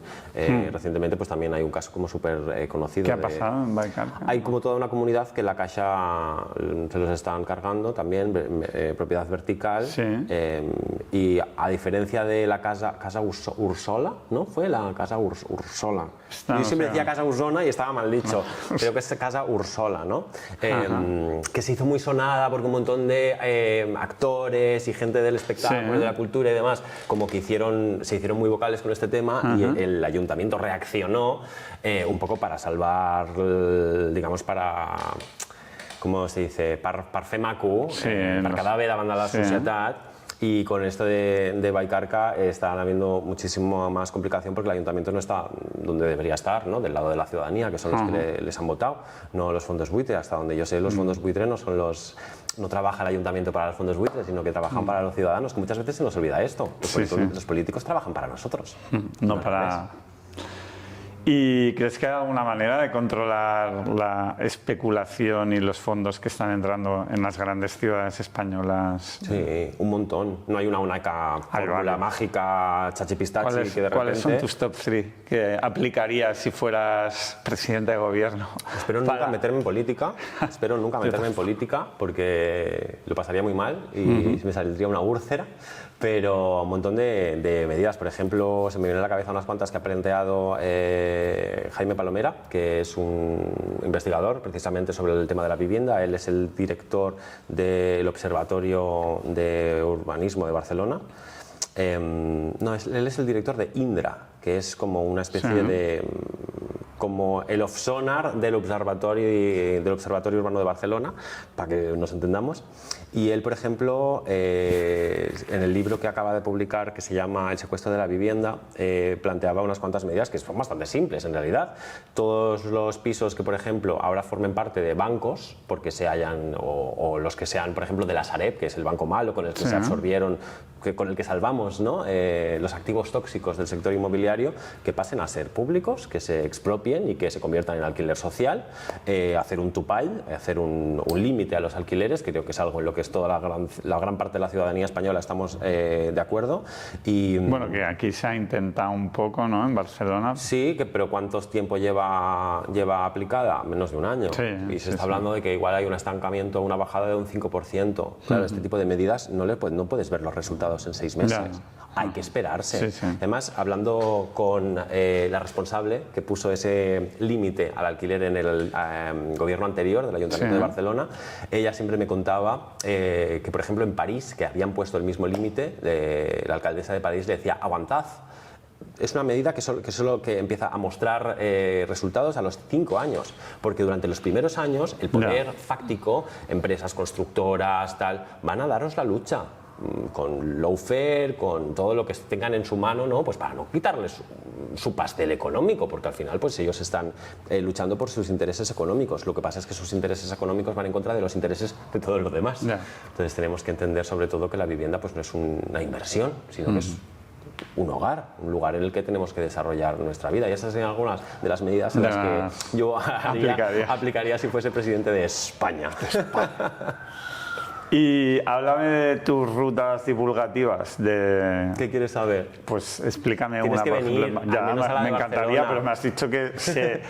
recientemente, pues también hay un caso como súper conocido. ¿Qué ha pasado en Vallcarca? Hay como toda una comunidad que la Caixa se los están cargando también, propiedad vertical. Sí. Y a diferencia de la casa Ursola, ¿no? Fue la casa Ursola. No Yo siempre sé. decía casa Ursona y estaba mal dicho. Creo que es casa Ursola, ¿no? Que se hizo muy sonada porque un montón de actores y gente del espectáculo, Sí. de la cultura y demás, como que se hicieron muy vocales con este tema y el ayuntamiento reaccionó un poco para salvar, digamos, para... ¿Cómo se dice? Per fer maco, Sí, per quedar bé davant de la sí. societat. Y con esto de Vallcarca está habiendo muchísima más complicación porque el ayuntamiento no está donde debería estar, ¿no? Del lado de la ciudadanía, que son los que les han votado, no los fondos buitre. Hasta donde yo sé, los fondos buitre no trabaja el ayuntamiento para los fondos buitre, sino que trabajan para los ciudadanos, que muchas veces se nos olvida esto. Los políticos trabajan para nosotros. No para... ¿Y crees que hay alguna manera de controlar la especulación y los fondos que están entrando en las grandes ciudades españolas? Sí, un montón. No hay una única fórmula mágica, chachipistachi, que de repente... ¿Cuáles son tus top 3 que aplicarías si fueras presidente de gobierno? Espero nunca meterme en política, porque lo pasaría muy mal y me saldría una úlcera, pero un montón de medidas. Por ejemplo, se me viene a la cabeza unas cuantas que ha planteado Jaime Palomera, que es un investigador precisamente sobre el tema de la vivienda. Él es el director del Observatorio de Urbanismo de Barcelona. Él es el director de Indra, que es como una especie de... como el off-sonar del Observatorio Urbano de Barcelona, para que nos entendamos. Y él, por ejemplo, en el libro que acaba de publicar, que se llama El secuestro de la vivienda, planteaba unas cuantas medidas que son bastante simples en realidad. Todos los pisos que, por ejemplo, ahora formen parte de bancos, porque se hayan, o los que sean, por ejemplo, de la Sareb, que es el banco malo con el que se absorbieron, con el que salvamos, ¿no? Los activos tóxicos del sector inmobiliario, que pasen a ser públicos, que se expropien y que se conviertan en alquiler social, hacer un topall, hacer un límite a los alquileres, que creo que es algo en lo que es toda la gran parte de la ciudadanía española estamos de acuerdo. Y, bueno, que aquí se ha intentado un poco, ¿no? En Barcelona. Sí, pero ¿cuánto tiempo lleva aplicada? Menos de un año. Sí, y se está hablando de que igual hay un estancamiento, una bajada de un 5%. Claro, este tipo de medidas no puedes ver los resultados en 6 meses. Ya. Hay que esperarse. Sí. Además, hablando con la responsable que puso ese límite al alquiler en el gobierno anterior del Ayuntamiento de Barcelona, ella siempre me contaba que, por ejemplo, en París, que habían puesto el mismo límite, la alcaldesa de París le decía, aguantad. Es una medida que solo empieza a mostrar resultados a los 5 años, porque durante los primeros años el poder fáctico, empresas constructoras, tal, van a daros la lucha con lawfare, con todo lo que tengan en su mano, ¿no? Pues para no quitarles su pastel económico, porque al final pues ellos están luchando por sus intereses económicos. Lo que pasa es que sus intereses económicos van en contra de los intereses de todos los demás. Entonces tenemos que entender sobre todo que la vivienda pues no es una inversión, sino que es un hogar, un lugar en el que tenemos que desarrollar nuestra vida. Y esas son algunas de las medidas en las que yo aplicaría si fuese presidente de España. Y háblame de tus rutas divulgativas. ¿Qué quieres saber? Pues explícame Tienes una, que por venir, ejemplo. al menos a la Me de encantaría, Barcelona. pero me has dicho que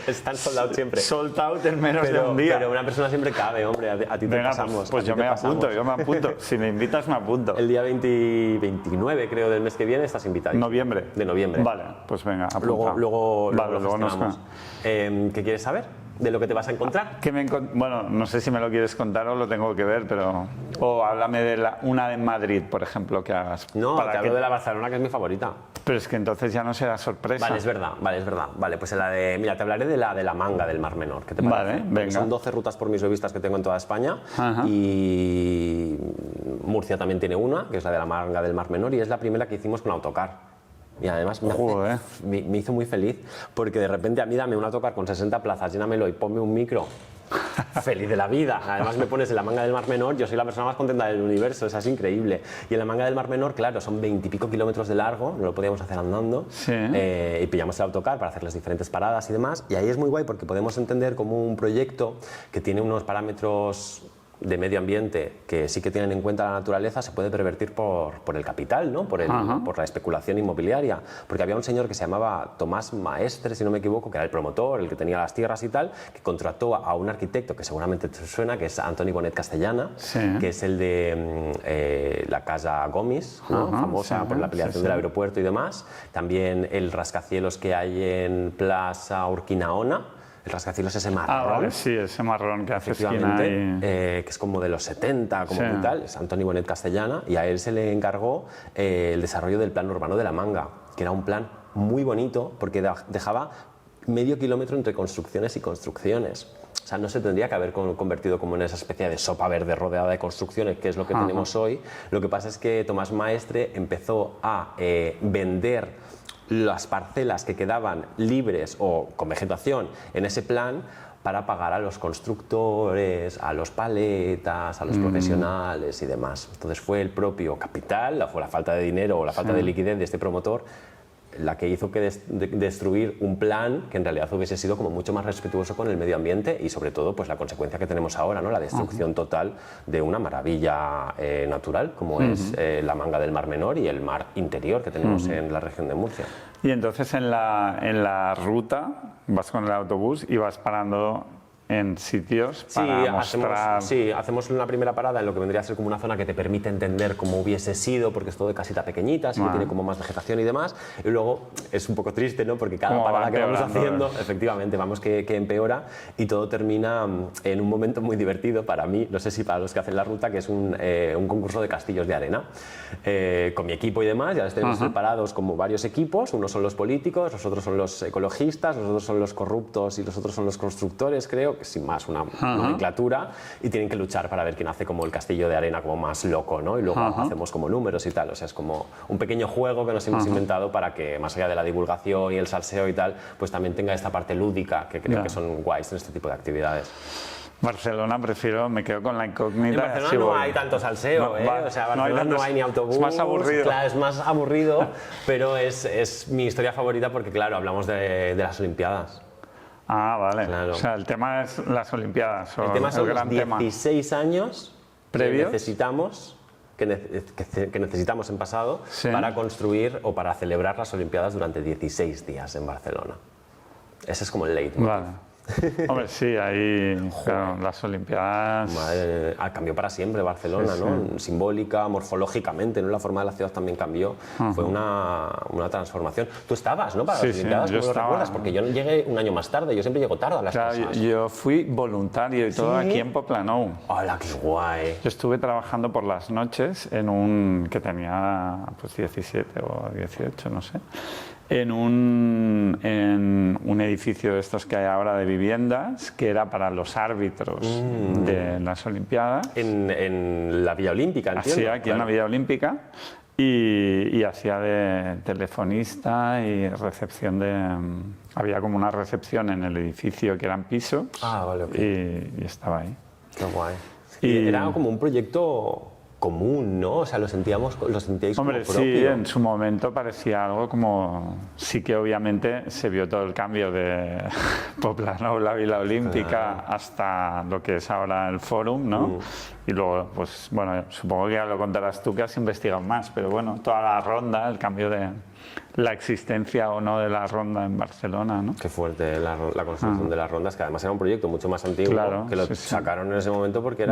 Están sold out siempre. sold out en menos de un día. Pero una persona siempre cabe, hombre, a ti te Venga, pasamos. pues a ti yo te me pasamos. apunto. Si me invitas, me apunto. El día 29, creo, del mes que viene estás invitado. ¿Noviembre? De noviembre. Vale, pues venga, apunta. Luego Vale, luego nos... gestionamos. ¿Qué quieres saber? ¿De lo que te vas a encontrar? Bueno, no sé si me lo quieres contar o lo tengo que ver, pero... O háblame de una de Madrid, por ejemplo, que hagas. No, te hablo de la Barcelona, que es mi favorita. Pero es que entonces ya no será sorpresa. Vale, es verdad. Vale, pues mira, te hablaré de la Manga del Mar Menor. ¿Qué te parece? Vale, venga. Son 12 rutas por mis revistas que tengo en toda España. Ajá. Y Murcia también tiene una, que es la de la Manga del Mar Menor, y es la primera que hicimos con autocar. Y además me hizo muy feliz, porque de repente a mí dame un autocar con 60 plazas, llénamelo y ponme un micro. Feliz de la vida. Además me pones en la Manga del Mar Menor, yo soy la persona más contenta del universo, es increíble. Y en la Manga del Mar Menor, claro, son 20 y pico kilómetros de largo, no lo podíamos hacer andando. Sí. Y pillamos el autocar para hacer las diferentes paradas y demás. Y ahí es muy guay porque podemos entender como un proyecto que tiene unos parámetros de medio ambiente que sí que tienen en cuenta la naturaleza se puede pervertir por el capital, ¿no? por la especulación inmobiliaria. Porque había un señor que se llamaba Tomás Maestre, si no me equivoco, que era el promotor, el que tenía las tierras y tal, que contrató a un arquitecto que seguramente te suena, que es Antoni Bonet Castellana, sí, que es el de la Casa Gomis, ¿no? Famosa por la ampliación del aeropuerto y demás. También el rascacielos que hay en Plaza Urquinaona. El rascacielos ese marrón. Ah, vale, sí, ese marrón que hace esquina que es como de los 70, como y tal, es Antoni Bonet Castellana, y a él se le encargó el desarrollo del plan urbano de la Manga, que era un plan muy bonito porque dejaba medio kilómetro entre construcciones y construcciones. O sea, no se tendría que haber convertido como en esa especie de sopa verde rodeada de construcciones, que es lo que tenemos hoy. Lo que pasa es que Tomás Maestre empezó a vender las parcelas que quedaban libres o con vegetación en ese plan para pagar a los constructores, a los paletas, a los profesionales y demás. Entonces fue el propio capital, fue la falta de dinero o la falta de liquidez de este promotor la que hizo que destruir un plan que en realidad hubiese sido como mucho más respetuoso con el medio ambiente y sobre todo pues la consecuencia que tenemos ahora, ¿no? La destrucción total de una maravilla natural como es la Manga del Mar Menor y el mar interior que tenemos en la región de Murcia. Y entonces en la ruta vas con el autobús y vas parando en sitios para mostrar... hacemos una primera parada en lo que vendría a ser como una zona que te permite entender cómo hubiese sido, porque es todo de casita pequeñita, así que tiene como más vegetación y demás. Y luego es un poco triste, ¿no? Porque cada parada que vamos haciendo, efectivamente, vamos que empeora y todo termina en un momento muy divertido para mí, no sé si para los que hacen la ruta, que es un concurso de castillos de arena. Con mi equipo y demás, ya les tenemos separados como varios equipos, unos son los políticos, los otros son los ecologistas, los otros son los corruptos y los otros son los constructores, creo, sin más una nomenclatura, y tienen que luchar para ver quién hace como el castillo de arena como más loco, ¿no? Y luego hacemos como números y tal, o sea, es como un pequeño juego que nos hemos inventado para que más allá de la divulgación y el salseo y tal, pues también tenga esta parte lúdica que creo que son guays en este tipo de actividades. Barcelona me quedo con la incógnita. En Barcelona no hay tanto salseo, o sea, Barcelona no hay ni autobús. Es más aburrido. Claro, es más aburrido, pero es mi historia favorita porque, claro, hablamos de las Olimpiadas. Ah, vale. Claro. O sea, el tema es las Olimpiadas. El tema son gran los 16 años previos que necesitamos en pasado para construir o para celebrar las Olimpiadas durante 16 días en Barcelona. Ese es como el leitmotiv. Vale. Hombre, sí, ahí claro, las Olimpiadas... Cambió para siempre Barcelona, ¿no? Simbólica, morfológicamente, ¿no? La forma de la ciudad también cambió. Fue una transformación. Tú estabas, ¿no? Para las Olimpiadas, ¿cómo lo recuerdas? Porque yo llegué un año más tarde, yo siempre llego tarde a las cosas. Yo fui voluntario y todo aquí en Poplanou. ¡Hola, qué guay! Yo estuve trabajando por las noches en un... que tenía pues 17 o 18, no sé. En un edificio de estos que hay ahora de viviendas, que era para los árbitros de las Olimpiadas. En la Villa Olímpica, entiendo. Sí, aquí en la Villa Olímpica. Y hacía de telefonista y recepción de... había como una recepción en el edificio que eran pisos. Ah, vale, okay. Y estaba ahí. Qué guay. Y era como un proyecto común, ¿no? O sea, lo sentíais como Hombre, propio. sí, en su momento parecía algo como... Sí que obviamente se vio todo el cambio de Poblenou, la Vila Olímpica, hasta lo que es ahora el Fórum, ¿no? Y luego, pues bueno, supongo que ya lo contarás tú, que has investigado más, pero bueno, toda la ronda, el cambio de la existencia o no de la ronda en Barcelona, ¿no? Qué fuerte la construcción de las rondas, que además era un proyecto mucho más antiguo, Claro, que lo sacaron en ese momento porque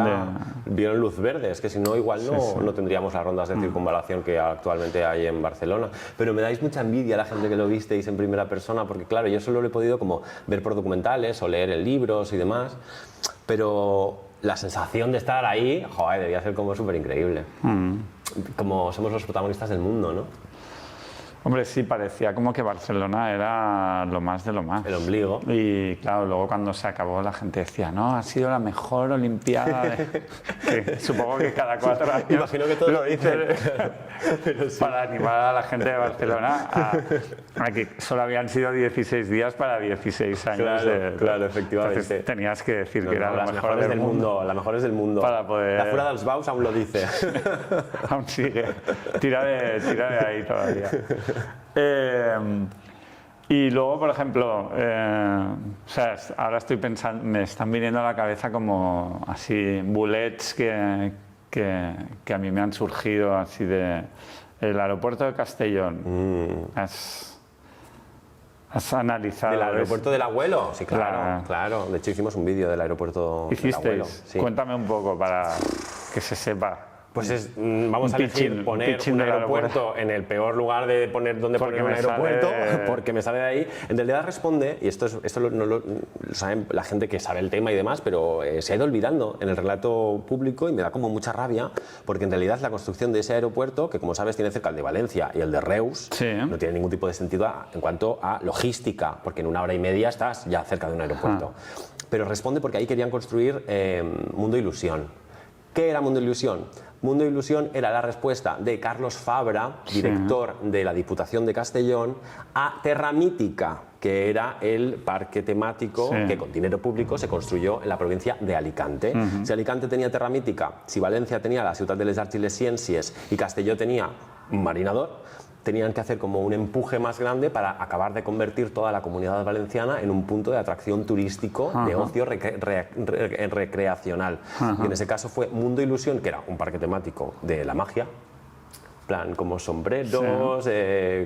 vieron luz verde, es que si no igual no tendríamos las rondas de circunvalación que actualmente hay en Barcelona. Pero me dais mucha envidia a la gente que lo visteis en primera persona, porque claro, yo solo lo he podido como ver por documentales o leer en libros y demás, pero la sensación de estar ahí, joder, debía ser como súper increíble. Como somos los protagonistas del mundo, ¿no? Hombre, sí, parecía como que Barcelona era lo más de lo más. El ombligo. Y claro, luego cuando se acabó la gente decía, no, ha sido la mejor Olimpiada Sí, supongo que cada 4 años Imagino que todos lo dicen. para animar a la gente de Barcelona a que solo habían sido 16 días para 16 años. Claro, efectivamente. Entonces tenías que decir que era las la mejor mejores del mundo. Las mejores del mundo. Para poder... La Fura dels Baus aún lo dice. Aún sigue. Tira de ahí todavía. Y luego, por ejemplo, o sea, ahora estoy pensando, me están viniendo a la cabeza como así bullets que a mí me han surgido así de el aeropuerto de Castellón. ¿Has analizado? ¿Del aeropuerto del abuelo? Sí, Claro. claro. De hecho hicimos un vídeo del aeropuerto del abuelo. ¿Hicisteis? Sí. Cuéntame un poco para que se sepa. Pues vamos a elegir pitching, poner pitching un del aeropuerto en el peor lugar de poner donde Porque poner un me aeropuerto, sale- porque me sale de ahí. En realidad responde, y esto no lo saben la gente que sabe el tema y demás, pero se ha ido olvidando en el relato público y me da como mucha rabia, porque en realidad la construcción de ese aeropuerto, que como sabes tiene cerca el de Valencia y el de Reus, Sí. no tiene ningún tipo de sentido en cuanto a logística, porque en 1 hora y media estás ya cerca de un aeropuerto. Pero responde porque ahí querían construir Mundo Ilusión. ¿Qué era Mundo Ilusión? Mundo Ilusión era la respuesta de Carlos Fabra, director de la Diputación de Castellón, a Terra Mítica, que era el parque temático que con dinero público se construyó en la provincia de Alicante. Si Alicante tenía Terra Mítica, si Valencia tenía la Ciutat de les Arts i les Ciències y Castelló tenía un marinador, tenían que hacer como un empuje más grande para acabar de convertir toda la comunidad valenciana en un punto de atracción turístico, de ocio recreacional. Y en ese caso fue Mundo Ilusión, que era un parque temático de la magia, plan como sombreros,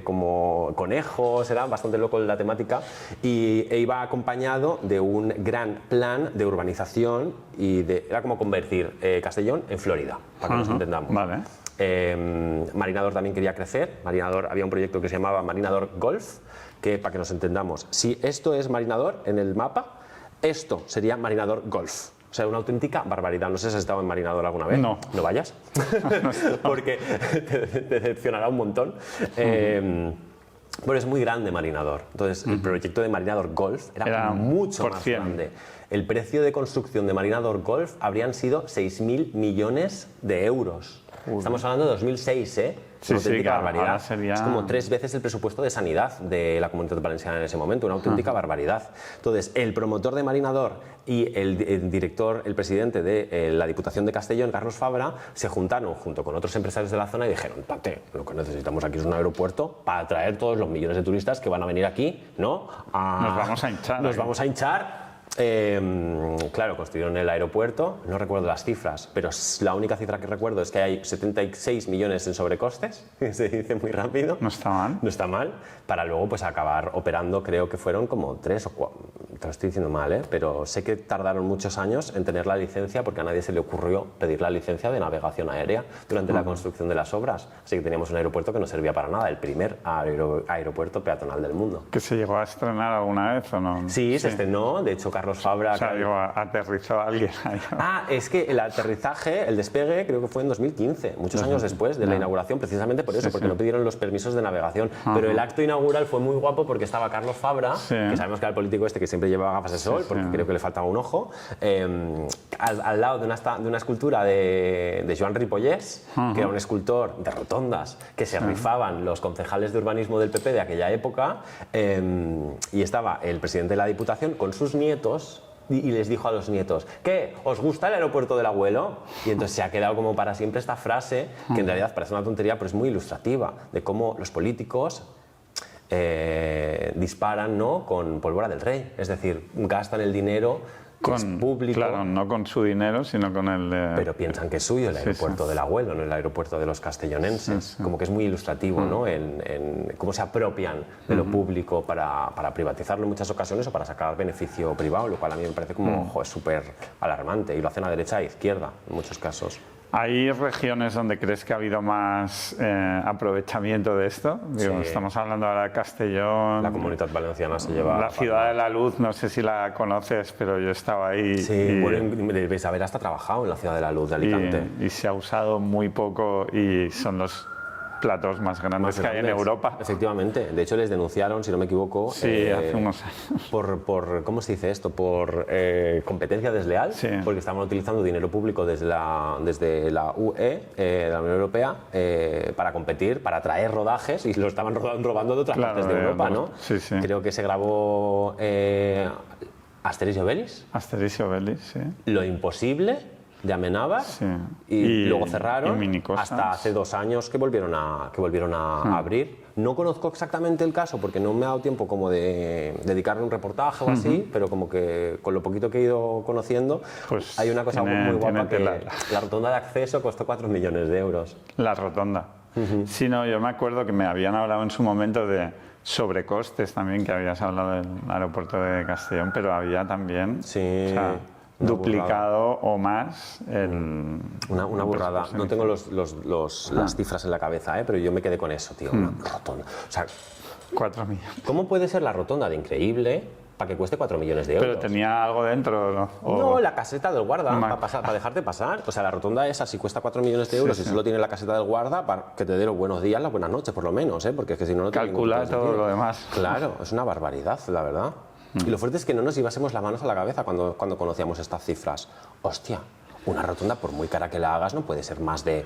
como conejos, era bastante loco la temática, e iba acompañado de un gran plan de urbanización y era como convertir Castellón en Florida, para que nos entendamos. Vale. Marinador también quería crecer. Marinador, había un proyecto que se llamaba Marinador Golf, que para que nos entendamos, si esto es Marinador en el mapa, esto sería Marinador Golf. O sea, una auténtica barbaridad. No sé si has estado en Marinador alguna vez. No. No vayas, porque te decepcionará un montón. Pero es muy grande Marinador. Entonces, el proyecto de Marinador Golf era mucho más grande. El precio de construcción de Marinador Golf habrían sido 6.000 millones de euros. Estamos hablando de 2006, ¿eh? Sí, Una auténtica claro, barbaridad. ahora sería... Es como 3 veces el presupuesto de sanidad de la Comunidad Valenciana en ese momento, una auténtica barbaridad. Entonces, el promotor de Marinador y el director, el presidente de la Diputación de Castellón, Carlos Fabra, se juntaron junto con otros empresarios de la zona y dijeron, Tate, lo que necesitamos aquí es un aeropuerto para atraer todos los millones de turistas que van a venir aquí, ¿no? Nos vamos a hinchar. Nos vamos a hinchar. Claro, construyeron el aeropuerto, no recuerdo las cifras, pero la única cifra que recuerdo es que hay 76 millones en sobrecostes, se dice muy rápido. No está mal. No está mal, para luego pues acabar operando, creo que fueron como 3 o 4, te lo estoy diciendo mal, pero sé que tardaron muchos años en tener la licencia porque a nadie se le ocurrió pedir la licencia de navegación aérea durante la construcción de las obras, así que teníamos un aeropuerto que no servía para nada, el primer aeropuerto peatonal del mundo. ¿Que se llegó a estrenar alguna vez o no? Sí, se estrenó, de hecho Carlos Fabra... O sea, digo, aterrizó alguien ahí. Es que el aterrizaje, el despegue, creo que fue en 2015, muchos años después de la inauguración, precisamente por eso, porque no pidieron los permisos de navegación. Pero el acto inaugural fue muy guapo porque estaba Carlos Fabra, que sabemos que era el político este que siempre llevaba gafas de sol, porque creo que le faltaba un ojo, al lado de una escultura de Joan Ripollès, que era un escultor de rotondas, que se rifaban los concejales de urbanismo del PP de aquella época, y estaba el presidente de la Diputación con sus nietos y les dijo a los nietos, ¿qué? ¿Os gusta el aeropuerto del abuelo? Y entonces se ha quedado como para siempre esta frase, que en realidad parece una tontería, pero es muy ilustrativa, de cómo los políticos disparan, ¿no?, con pólvora del rey. Es decir, gastan el dinero que es público. Claro, no con su dinero, sino con el de... Pero piensan que es suyo el aeropuerto del abuelo, no el aeropuerto de los castellonenses. Como que es muy ilustrativo, ¿no?, en cómo se apropian de lo público para privatizarlo en muchas ocasiones o para sacar beneficio privado, lo cual a mí me parece como es súper alarmante. Y lo hacen a derecha e izquierda en muchos casos. ¿Hay regiones donde crees que ha habido más aprovechamiento de esto? Digo, Sí. Estamos hablando ahora de Castellón. La Comunitat Valenciana se lleva... La Ciudad de la Luz, no sé si la conoces, pero yo estaba ahí. Sí, bueno, debéis haber hasta trabajado en la Ciudad de la Luz de Alicante. y se ha usado muy poco y son los platos más grandes que hay en Europa. Efectivamente. De hecho, les denunciaron, si no me equivoco, Sí, hace unos años. por ¿cómo se dice esto? Por competencia desleal, Sí. porque estaban utilizando dinero público desde la UE, de la Unión Europea, para competir, para atraer rodajes, y lo estaban robando de otras Claro, partes de Europa, ¿no? Sí, sí. Creo que se grabó Asterix y Obelix, Asterix y Obelix, sí. Lo Imposible, de Amenábar, Sí. y luego cerraron y Minicosas. hasta hace 2 años que volvieron a abrir. No conozco exactamente el caso porque no me ha dado tiempo como de dedicarle un reportaje o así, pero como que con lo poquito que he ido conociendo, Pues hay una cosa tiene muy guapa que tela. la rotonda de acceso costó 4 millones de euros. La rotonda. Sí, no, yo me acuerdo que me habían hablado en su momento de sobrecostes también, que habías hablado del aeropuerto de Castellón, pero había también Sí, o sea, una duplicado o más el... Una burrada. presupuesto No tengo inicial. las cifras en la cabeza, pero yo me quedé con eso, tío. Una rotonda. O sea, 4 millones. ¿cómo puede ser la rotonda de increíble para que cueste 4 millones de euros? Pero tenía algo dentro, ¿no? No, la caseta del guarda, Ma- para dejarte pasar. O sea, la rotonda esa, si cuesta 4 millones de euros y solo tiene la caseta del guarda, para que te dé los buenos días, las buenas noches, por lo menos, ¿eh? Porque es que si no, no tiene ningún Calcula tipo de todo sentido. lo demás. Claro, es una barbaridad, la verdad. Y lo fuerte es que no nos llevásemos las manos a la cabeza cuando conocíamos estas cifras. Hostia, una rotonda, por muy cara que la hagas, no puede ser más de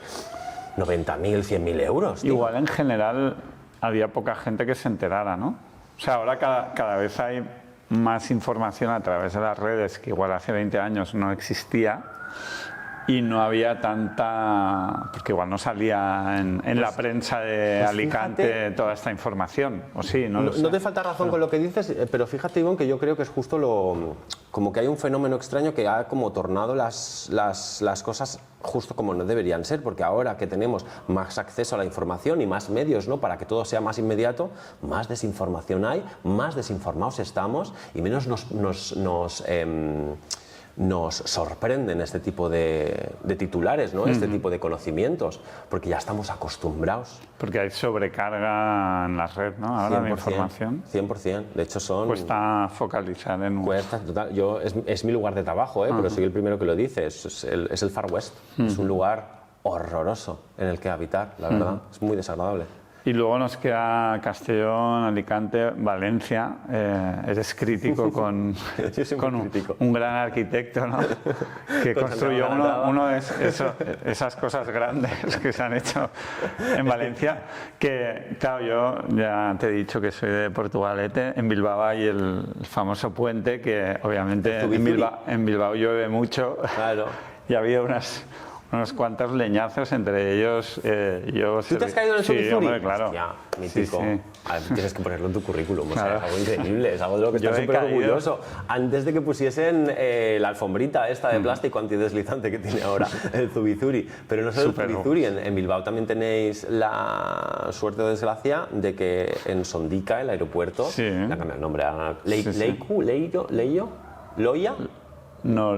90.000, 100.000 euros. Tío. Igual en general había poca gente que se enterara, ¿no? O sea, ahora cada vez hay más información a través de las redes, que igual hace 20 años no existía, y no había tanta... porque igual no salía en la prensa de pues Alicante fíjate- toda esta información, o sí, no lo sé. No te falta razón con lo que dices, pero fíjate, Ivonne, que yo creo que es justo como que hay un fenómeno extraño que ha como tornado las cosas justo como no deberían ser, porque ahora que tenemos más acceso a la información y más medios, ¿no?, para que todo sea más inmediato, más desinformación hay, más desinformados estamos y menos nos sorprenden este tipo de titulares, ¿no? Este tipo de conocimientos, porque ya estamos acostumbrados. Porque hay sobrecarga en la red, ¿no? Ahora de información. 100%. De hecho, Cuesta focalizar en un... Cuesta, total. Yo, es mi lugar de trabajo, pero soy el primero que lo dice. Es el Far West. Es un lugar horroroso en el que habitar, la verdad. Es muy desagradable. Y luego nos queda Castellón, Alicante, Valencia. Eres crítico con, Yo soy muy con crítico. un gran arquitecto, ¿no? Que Con construyó Santiago Marataba. uno de esas cosas grandes que se han hecho en Valencia. Que, claro, yo ya te he dicho que soy de Portugalete. En Bilbao hay el famoso puente que obviamente El Zubizuri. en Bilbao llueve mucho. Claro. Y había unos cuantos leñazos, entre ellos yo... ¿Tú te has caído en el Sí, Zubizuri? hombre, claro. Hostia, mítico. Sí, sí. Tienes que ponerlo en tu currículum. O sea, Claro. es algo increíble, es algo de lo que Yo estás he súper caído. orgulloso. Antes de que pusiesen la alfombrita esta de plástico antideslizante que tiene ahora el Zubizuri. Pero no solo Súper. el Zubizuri, en Bilbao también tenéis la suerte o desgracia de que en Sondica, el aeropuerto, Sí. le han cambiado el nombre a Sí, sí. Loia. No,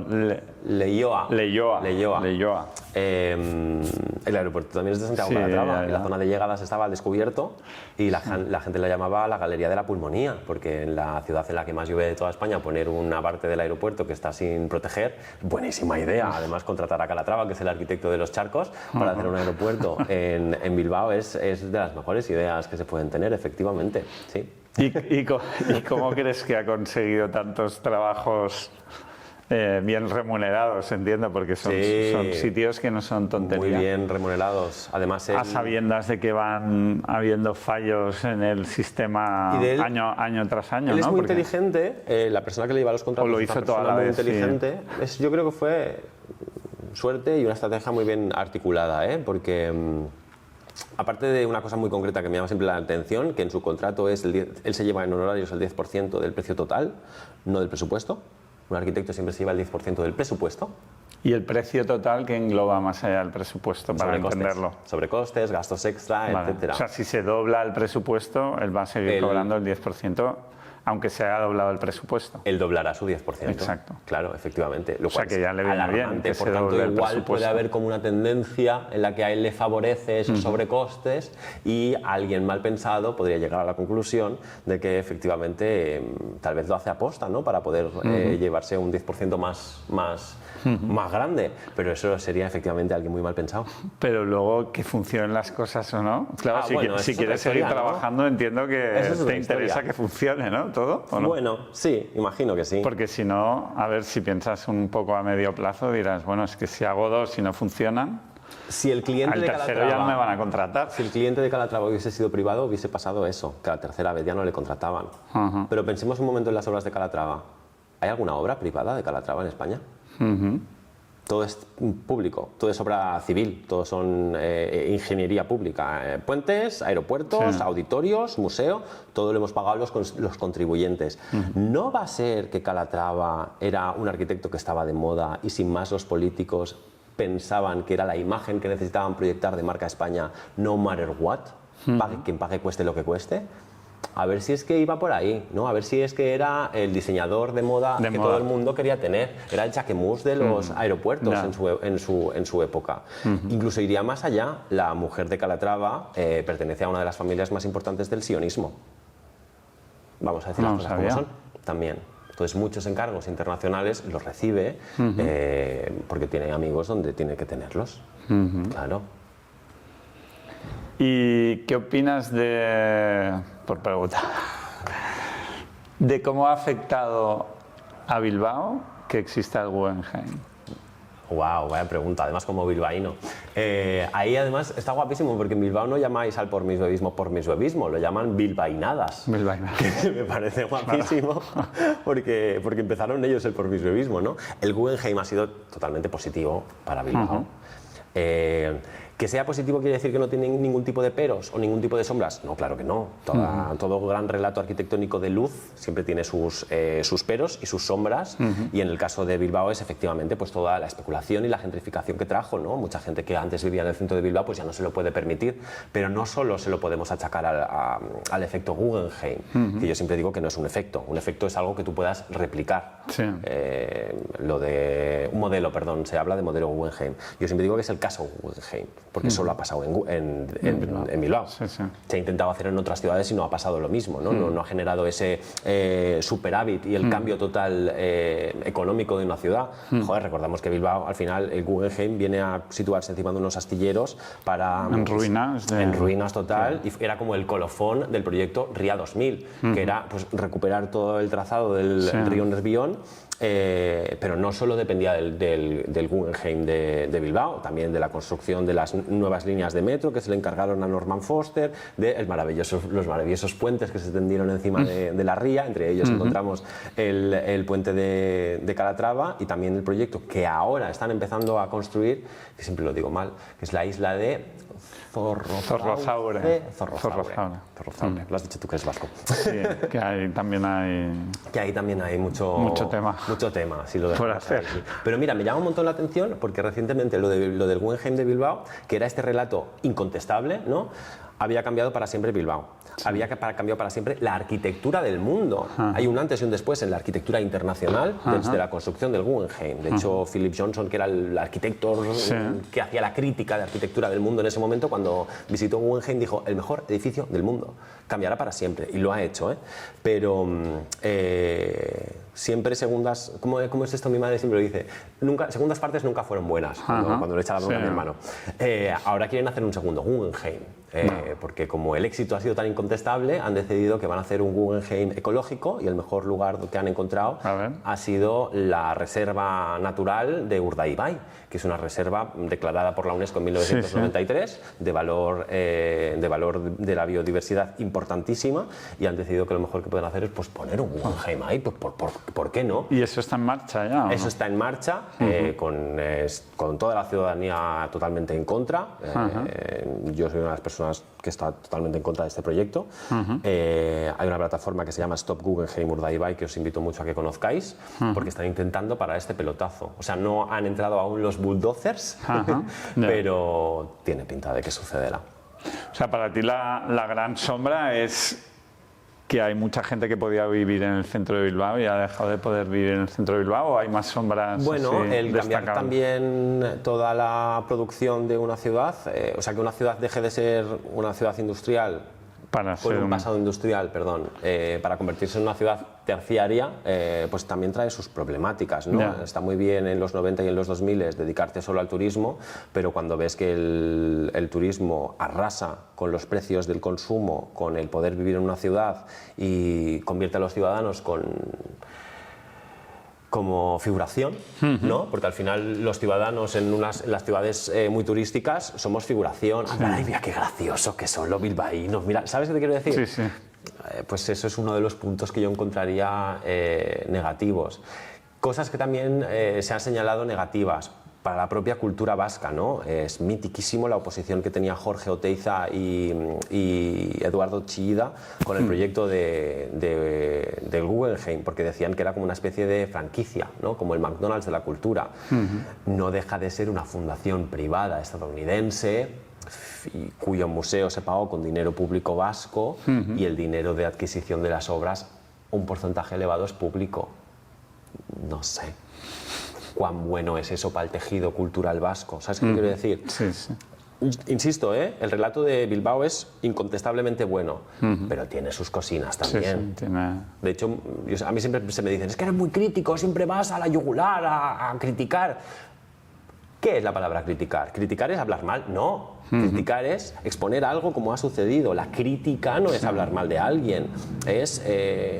Leioa. Leioa. El aeropuerto también es de Santiago Sí, Calatrava. ya, Y ya. la zona de llegadas estaba al descubierto y la gente la llamaba la Galería de la Pulmonía, porque en la ciudad en la que más llueve de toda España poner una parte del aeropuerto que está sin proteger, buenísima idea. Además, contratar a Calatrava, que es el arquitecto de los charcos, para hacer un aeropuerto en Bilbao es de las mejores ideas que se pueden tener, efectivamente. Sí. ¿Y cómo crees que ha conseguido tantos trabajos bien remunerados, entiendo, porque son sitios que no son tonterías. Muy bien remunerados. Además, a sabiendas de que van habiendo fallos en el sistema año tras año. Él es ¿no? muy Porque inteligente, la persona que le lleva los contratos lo es hizo una persona toda la muy vez, inteligente. Yo creo que fue suerte y una estrategia muy bien articulada, porque aparte de una cosa muy concreta que me llama siempre la atención, que en su contrato es él se lleva en honorarios el 10% del precio total, no del presupuesto. Un arquitecto siempre se lleva el 10% del presupuesto. Y el precio total que engloba más allá del presupuesto, para entenderlo. Sobrecostes, gastos extra, Vale. etcétera. O sea, si se dobla el presupuesto, él va a seguir cobrando el 10%, aunque se haya doblado el presupuesto. Él doblará su 10%. Exacto. Claro, efectivamente. Lo O sea, cual que ya le viene bien que Por se tanto, doble el igual puede presupuesto. haber como una tendencia en la que a él le favorece esos sobrecostes y alguien mal pensado podría llegar a la conclusión de que efectivamente tal vez lo hace aposta, ¿no? Para poder llevarse un 10% más grande. Pero eso sería efectivamente alguien muy mal pensado. Pero luego que funcionen las cosas o no. Claro, si quieres seguir trabajando, entiendo que te interesa que funcione, ¿no? ¿Todo? ¿O no? Bueno, sí, imagino que sí. Porque si no, a ver, si piensas un poco a medio plazo, dirás, bueno, es que si hago dos y no funcionan, Si el cliente al de tercero Calatrava, ya no me van a contratar. Si el cliente de Calatrava hubiese sido privado, hubiese pasado eso, que a la tercera vez ya no le contrataban. Pero pensemos un momento en las obras de Calatrava. ¿Hay alguna obra privada de Calatrava en España? Todo es público, todo es obra civil, todo son ingeniería pública. Puentes, aeropuertos, auditorios, museo, todo lo hemos pagado los contribuyentes. ¿No va a ser que Calatrava era un arquitecto que estaba de moda y sin más los políticos pensaban que era la imagen que necesitaban proyectar de marca España, no matter what? Pague quien pague, cueste lo que cueste. A ver si es que iba por ahí, ¿no? A ver si es que era el diseñador de moda que todo el mundo quería tener. Era el Jacquemus de los aeropuertos en su época. Incluso iría más allá. La mujer de Calatrava pertenece a una de las familias más importantes del sionismo. Vamos a decir las cosas como son. También. Entonces, muchos encargos internacionales los recibe porque tiene amigos donde tiene que tenerlos. Claro. ¿Y qué opinas por pregunta, de cómo ha afectado a Bilbao que exista el Guggenheim? Wow, vaya pregunta, además como bilbaíno. Ahí además está guapísimo porque en Bilbao no llamáis al por mis bebismo, lo llaman bilbainadas. Que me parece guapísimo porque empezaron ellos el por mis bebismo, ¿no? El Guggenheim ha sido totalmente positivo para Bilbao. ¿Que sea positivo quiere decir que no tienen ningún tipo de peros o ningún tipo de sombras? No, claro que no. Todo gran relato arquitectónico de luz siempre tiene sus peros y sus sombras, y en el caso de Bilbao es efectivamente pues toda la especulación y la gentrificación que trajo, ¿no? Mucha gente que antes vivía en el centro de Bilbao pues ya no se lo puede permitir, pero no solo se lo podemos achacar al efecto Guggenheim, que yo siempre digo que no es un efecto es algo que tú puedas replicar. Lo de un modelo, perdón, se habla de modelo Guggenheim. Yo siempre digo que es el caso Guggenheim, porque solo ha pasado en Bilbao. Se ha intentado hacer en otras ciudades y no ha pasado lo mismo, ¿no? No ha generado ese superávit y el cambio total económico de una ciudad. Joder, recordamos que Bilbao, al final, el Guggenheim viene a situarse encima de unos astilleros en ruinas. En ruinas total, y era como el colofón del proyecto Ría 2000, que era pues, recuperar todo el trazado del río Nervión. Pero no solo dependía del Guggenheim de Bilbao, también de la construcción de las nuevas líneas de metro que se le encargaron a Norman Foster, de los maravillosos puentes que se tendieron encima de la ría. Entre ellos encontramos el puente de Calatrava, y también el proyecto que ahora están empezando a construir, que siempre lo digo mal, que es la isla de Zorrozaure. Lo has dicho tú, que es vasco. Sí, que ahí también hay mucho tema, si lo por hacer. Pero mira, me llama un montón la atención porque recientemente lo del Guggenheim de Bilbao, que era este relato incontestable, ¿no? Había cambiado para siempre Bilbao. Había cambiado para siempre la arquitectura del mundo. Hay un antes y un después en la arquitectura internacional desde la construcción del Guggenheim. De hecho, Philip Johnson, que era el arquitecto que hacía la crítica de arquitectura del mundo en ese momento, cuando visitó Guggenheim, dijo: el mejor edificio del mundo. Cambiará para siempre. Y lo ha hecho, ¿eh? Pero Siempre segundas, ¿cómo es esto? Mi madre siempre lo dice, segundas partes nunca fueron buenas, cuando le echa la bronca a mi hermano. Ahora quieren hacer un segundo Guggenheim, porque como el éxito ha sido tan incontestable, han decidido que van a hacer un Guggenheim ecológico y el mejor lugar que han encontrado ha sido la Reserva Natural de Urdaibai, que es una reserva declarada por la UNESCO en 1993 de valor de la biodiversidad importantísima, y han decidido que lo mejor que pueden hacer es pues, poner un Guggenheim ahí, pues, ¿por qué no? ¿Y eso está en marcha ya? Eso está en marcha, con toda la ciudadanía totalmente en contra. Yo soy una de las personas que está totalmente en contra de este proyecto. Hay una plataforma que se llama Stop Guggenheim Urdaibai, que os invito mucho a que conozcáis, porque están intentando parar este pelotazo. O sea, no han entrado aún los bulldozers, pero tiene pinta de que sucederá. O sea, para ti la gran sombra es que hay mucha gente que podía vivir en el centro de Bilbao y ha dejado de poder vivir en el centro de Bilbao, ¿o hay más sombras? Bueno, el cambiar destacables? También toda la producción de una ciudad, o sea, que una ciudad deje de ser una ciudad industrial con un pasado industrial, para convertirse en una ciudad terciaria, pues también trae sus problemáticas, ¿no? Está muy bien en los 90 y en los 2000 dedicarte solo al turismo, pero cuando ves que el turismo arrasa con los precios del consumo, con el poder vivir en una ciudad y convierte a los ciudadanos como figuración, ¿no? Porque al final los ciudadanos en las ciudades muy turísticas somos figuración. Ay, mira qué gracioso que son los bilbaínos. Mira, ¿sabes qué te quiero decir? Sí. Pues eso es uno de los puntos que yo encontraría negativos. Cosas que también se han señalado negativas para la propia cultura vasca, ¿no? Es mitiquísimo la oposición que tenía Jorge Oteiza y Eduardo Chillida con el proyecto del Guggenheim, porque decían que era como una especie de franquicia, ¿no? Como el McDonald's de la cultura. No deja de ser una fundación privada estadounidense cuyo museo se pagó con dinero público vasco, y el dinero de adquisición de las obras, un porcentaje elevado es público. No sé cuán bueno es eso para el tejido cultural vasco. ¿Sabes qué quiero decir? Sí. Insisto, el relato de Bilbao es incontestablemente bueno, pero tiene sus cosinas también. Sí, tiene... De hecho, a mí siempre se me dicen, es que eres muy crítico, siempre vas a la yugular a criticar. ¿Qué es la palabra criticar? ¿Criticar es hablar mal? No. Criticar es exponer algo como ha sucedido. La crítica no es hablar mal de alguien, es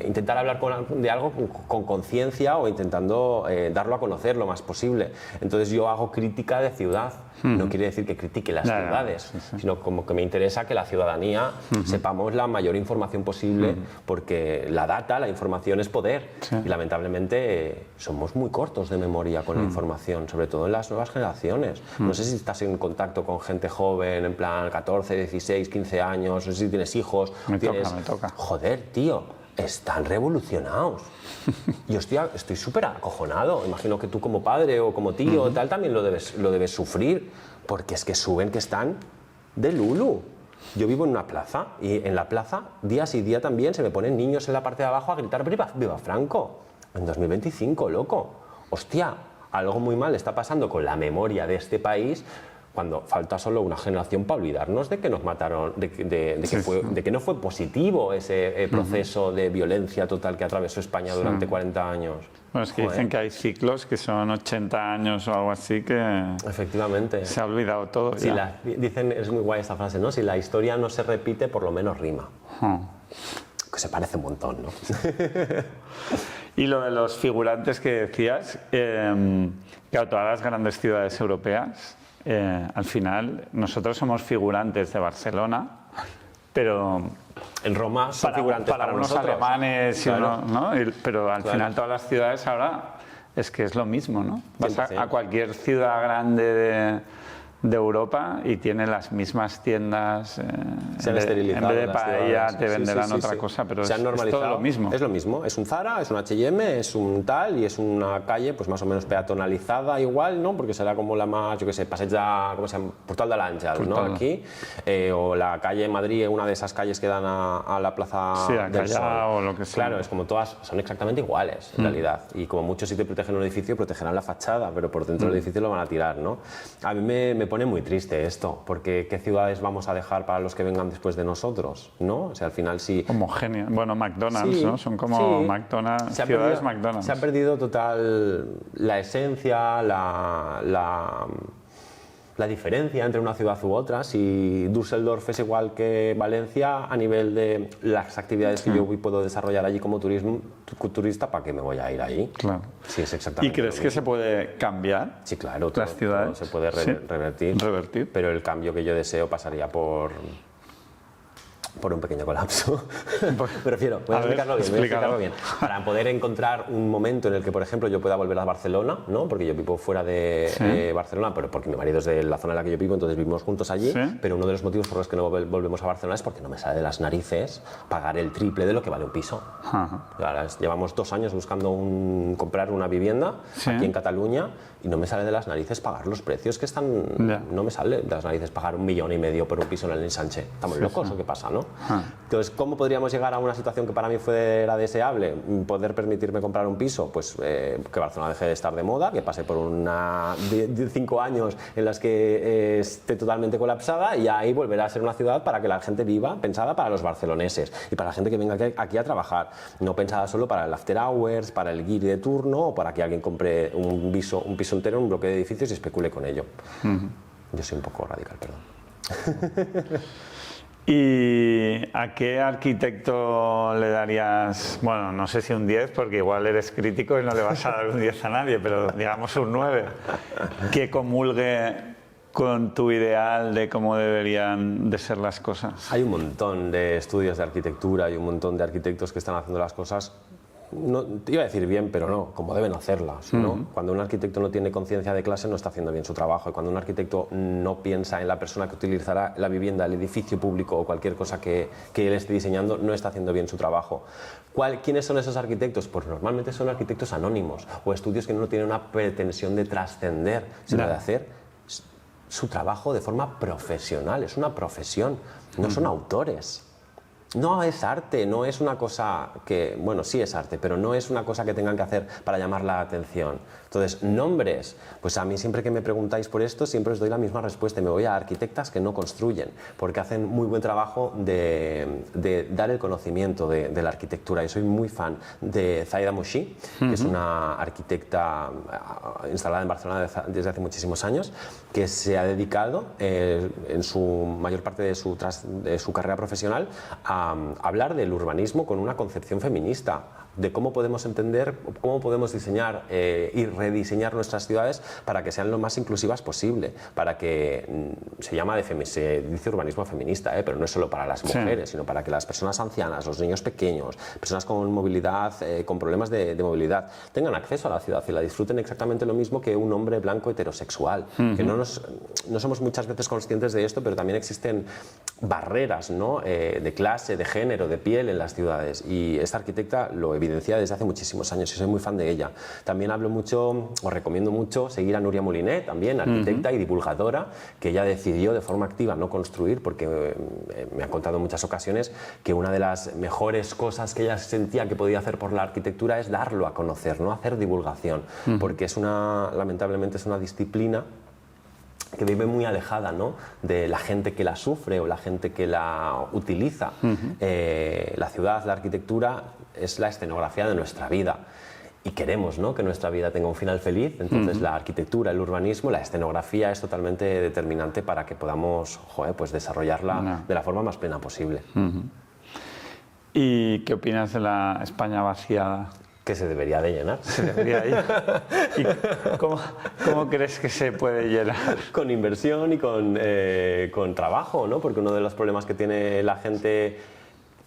intentar hablar de algo con conciencia o intentando darlo a conocer lo más posible. Entonces yo hago crítica de ciudad. No quiere decir que critique las ciudades, sino como que me interesa que la ciudadanía sepamos la mayor información posible, porque la data, la información es poder. Y lamentablemente somos muy cortos de memoria con la información, sobre todo en las nuevas generaciones. No sé si estás en contacto con gente joven, en plan 14, 16, 15 años, no sé si tienes hijos. Me toca. Joder, tío, están revolucionados. Yo estoy súper acojonado. Imagino que tú como padre o como tío o tal también lo debes sufrir, porque es que suben que están de lulu. Yo vivo en una plaza y en la plaza día sí día también se me ponen niños en la parte de abajo a gritar ¡Viva Franco! En 2025, loco. Hostia, algo muy mal está pasando con la memoria de este país, cuando falta solo una generación para olvidarnos de que nos mataron, de que no fue positivo ese proceso de violencia total que atravesó España durante 40 años. Bueno, es que dicen que hay ciclos que son 80 años o algo así, que efectivamente se ha olvidado todo. Dicen, es muy guay esta frase, ¿no? Si la historia no se repite, por lo menos rima. Que se parece un montón, ¿no? Y lo de los figurantes que decías, claro, todas las grandes ciudades europeas, al final nosotros somos figurantes de Barcelona, pero en Roma son figurantes para unos nosotros. Alemanes, claro. ¿no? Pero al final todas las ciudades ahora es que es lo mismo, ¿no? Vas a cualquier ciudad grande de Europa y tiene las mismas tiendas. Se han esterilizado. En vez de paella te venderán otra cosa, pero se han normalizado. Es todo lo mismo. Es lo mismo. Es un Zara, es un H&M, es un tal, y es una calle pues más o menos peatonalizada igual, ¿no? Porque será como la más, yo qué sé, Passeig de, ¿cómo se llama? Portal de l'Àngel, ¿no? Aquí. O la calle en Madrid, una de esas calles que dan a la Plaza del Sol. O lo que sea. Claro, es como todas, son exactamente iguales en realidad. Y como mucho si te protegen un edificio, protegerán la fachada, pero por dentro del edificio lo van a tirar, ¿no? A mí me pone muy triste esto, porque ¿qué ciudades vamos a dejar para los que vengan después de nosotros? ¿No? O sea, al final sí. Homogénea. Bueno, McDonald's, Sí, ¿no? Son como sí. McDonald's, Se ha ciudades perdido- McDonald's. Se ha perdido total la esencia, la diferencia entre una ciudad u otra. Si Düsseldorf es igual que Valencia a nivel de las actividades que yo puedo desarrollar allí como turista, ¿para qué me voy a ir allí? Claro. Sí, es ¿Y exactamente crees lo que mismo. se puede cambiar? Sí, claro, las ciudades? todo se puede Sí. revertir, Revertir. pero el cambio que yo deseo pasaría por un pequeño colapso. Prefiero, voy a explicarlo bien, voy a explicarlo bien. Para poder encontrar un momento en el que, por ejemplo, yo pueda volver a Barcelona, ¿no? Porque yo vivo fuera de Barcelona, pero porque mi marido es de la zona en la que yo vivo, entonces vivimos juntos allí, Sí. pero uno de los motivos por los que no volvemos a Barcelona es porque no me sale de las narices pagar el triple de lo que vale un piso. Ajá. Ahora, llevamos 2 años buscando comprar una vivienda Sí. aquí en Cataluña y no me sale de las narices pagar los precios que están. Ya. No me sale de las narices pagar 1,5 millones por un piso en el ensanche. Estamos locos, ¿o qué pasa, no? Ah. Entonces, ¿cómo podríamos llegar a una situación que para mí fuera deseable? Poder permitirme comprar un piso, pues que Barcelona deje de estar de moda, que pase por una de 5 años en las que esté totalmente colapsada y ahí volverá a ser una ciudad para que la gente viva, pensada para los barceloneses y para la gente que venga aquí a trabajar, no pensada solo para el after hours, para el guiri de turno o para que alguien compre un piso entero en un bloque de edificios y especule con ello. Yo soy un poco radical, perdón. ¿Y a qué arquitecto le darías, bueno, no sé si un 10, porque igual eres crítico y no le vas a dar un 10 a nadie, pero digamos un 9, que comulgue con tu ideal de cómo deberían de ser las cosas? Hay un montón de estudios de arquitectura y un montón de arquitectos que están haciendo las cosas, no, te iba a decir bien, pero no, como deben hacerlas, ¿no? Cuando un arquitecto no tiene conciencia de clase no está haciendo bien su trabajo, y cuando un arquitecto no piensa en la persona que utilizará la vivienda, el edificio público o cualquier cosa que él esté diseñando, no está haciendo bien su trabajo. ¿Quiénes son esos arquitectos? Pues normalmente son arquitectos anónimos o estudios que no tienen una pretensión de trascender, sino de hacer su trabajo de forma profesional. Es una profesión, no son autores. No es arte, no es una cosa que, bueno, sí es arte, pero no es una cosa que tengan que hacer para llamar la atención. Entonces, nombres, pues a mí siempre que me preguntáis por esto, siempre os doy la misma respuesta. Me voy a arquitectas que no construyen, porque hacen muy buen trabajo de dar el conocimiento de la arquitectura. Yo soy muy fan de Zaida Mouchi, que es una arquitecta instalada en Barcelona desde hace muchísimos años, que se ha dedicado en su mayor parte de su carrera profesional a hablar del urbanismo con una concepción feminista, de cómo podemos entender, cómo podemos diseñar y rediseñar nuestras ciudades para que sean lo más inclusivas posible, para que se dice urbanismo feminista, pero no es solo para las mujeres, sino para que las personas ancianas, los niños pequeños, personas con movilidad, con problemas de movilidad, tengan acceso a la ciudad y la disfruten exactamente lo mismo que un hombre blanco heterosexual. Que no somos muchas veces conscientes de esto, pero también existen barreras, ¿no? De clase, de género, de piel en las ciudades, y esta arquitecta lo evidencia desde hace muchísimos años y soy muy fan de ella. También hablo mucho, os recomiendo mucho seguir a Núria Moliné, también arquitecta y divulgadora, que ella decidió de forma activa no construir, porque me ha contado en muchas ocasiones que una de las mejores cosas que ella sentía que podía hacer por la arquitectura es darlo a conocer, no hacer divulgación, porque lamentablemente es una disciplina que vive muy alejada, ¿no?, de la gente que la sufre o la gente que la utiliza. La ciudad, la arquitectura es la escenografía de nuestra vida y queremos, ¿no?, que nuestra vida tenga un final feliz. Entonces la arquitectura, el urbanismo, la escenografía es totalmente determinante para que podamos pues desarrollarla de la forma más plena posible. ¿Y qué opinas de la España vaciada? Que se debería de llenar. Se debería ir. ¿Y cómo crees que se puede llenar? Con inversión y con trabajo, ¿no? Porque uno de los problemas que tiene la gente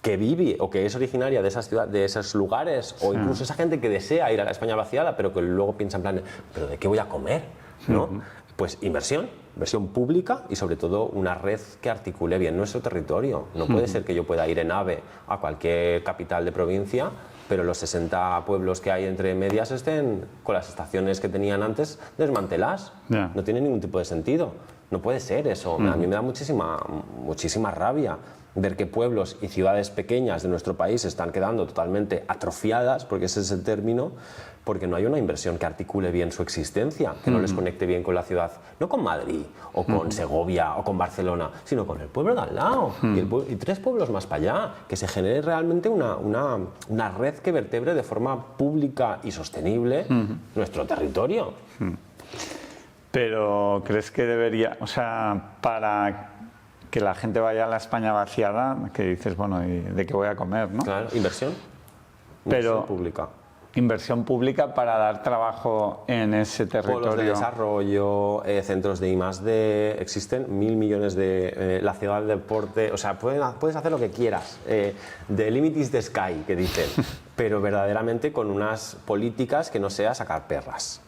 que vive o que es originaria de esas ciudades, de esos lugares, o incluso esa gente que desea ir a la España vaciada, pero que luego piensa en plan, ¿pero de qué voy a comer?, ¿no? Pues inversión pública y sobre todo una red que articule bien nuestro territorio. No puede ser que yo pueda ir en AVE a cualquier capital de provincia, pero los 60 pueblos que hay entre medias estén con las estaciones que tenían antes desmanteladas. No tiene ningún tipo de sentido. No puede ser eso. A mí me da muchísima rabia. ver que pueblos y ciudades pequeñas de nuestro país están quedando totalmente atrofiadas, porque ese es el término, porque no hay una inversión que articule bien su existencia, que no les conecte bien con la ciudad, no con Madrid, o con Segovia, o con Barcelona, sino con el pueblo de al lado, y 3 pueblos más para allá, que se genere realmente una red que vertebre de forma pública y sostenible nuestro territorio. Pero ¿crees que debería, o sea, para que la gente vaya a la España vaciada, que dices, bueno, ¿y de qué voy a comer, no? Claro, inversión. Pero Pública. Inversión pública para dar trabajo en ese territorio. Polos de desarrollo, centros de I+D, existen 1000 millones de... la ciudad del deporte, o sea, puedes hacer lo que quieras. The limit is the sky, que dicen, pero verdaderamente con unas políticas que no sea sacar perras.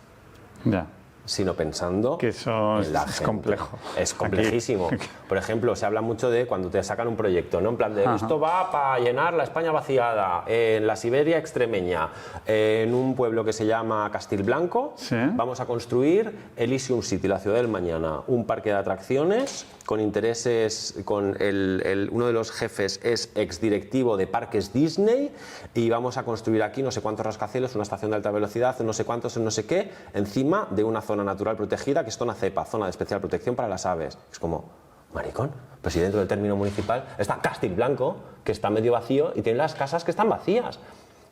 Ya. Sino pensando que eso en la es gente. complejo. Es complejísimo. Aquí. Por ejemplo, se habla mucho de cuando te sacan un proyecto, ¿no? En plan de esto va para llenar la España vaciada, en la Siberia extremeña, en un pueblo que se llama Castilblanco, ¿Sí? Vamos a construir Elysium City, la ciudad del mañana, un parque de atracciones con intereses, con uno de los jefes es exdirectivo de Parques Disney y vamos a construir aquí no sé cuántos rascacielos, una estación de alta velocidad, no sé cuántos, no sé qué, encima de una zona natural protegida que es zona CEPA, zona de especial protección para las aves. Es como, maricón, pero si dentro del término municipal está Castilblanco, que está medio vacío y tiene las casas que están vacías.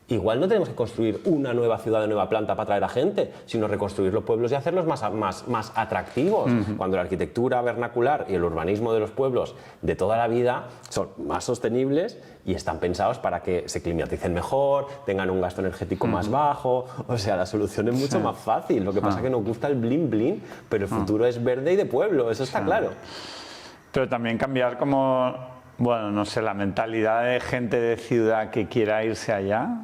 Igual no tenemos que construir una nueva ciudad de nueva planta para atraer a gente, sino reconstruir los pueblos y hacerlos más atractivos. Cuando la arquitectura vernacular y el urbanismo de los pueblos de toda la vida son más sostenibles y están pensados para que se climaticen mejor, tengan un gasto energético más bajo. O sea, la solución es mucho más fácil. Lo que pasa es que nos gusta el blin blin, pero el futuro es verde y de pueblo, eso está claro. Pero también cambiar como, bueno, no sé, la mentalidad de gente de ciudad que quiera irse allá.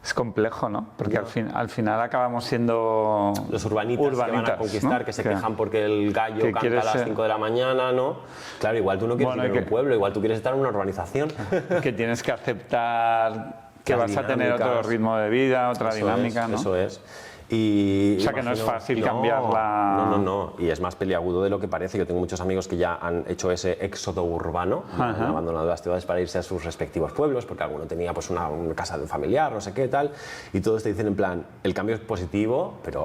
Es complejo, ¿no? Porque al final acabamos siendo los urbanitas que van a conquistar, ¿no? Que se quejan porque el gallo canta a las 5 de la mañana, ¿no? Claro, igual tú no quieres vivir en un pueblo, igual tú quieres estar en una urbanización. Que tienes que aceptar que vas a tener otro ritmo de vida, otra dinámica, ¿no? Eso es. Y o sea, que no es fácil cambiarla. No. Y es más peliagudo de lo que parece. Yo tengo muchos amigos que ya han hecho ese éxodo urbano, han abandonado las ciudades para irse a sus respectivos pueblos, porque alguno tenía pues una casa de un familiar, no sé qué, tal. Y todos te dicen en plan, el cambio es positivo, pero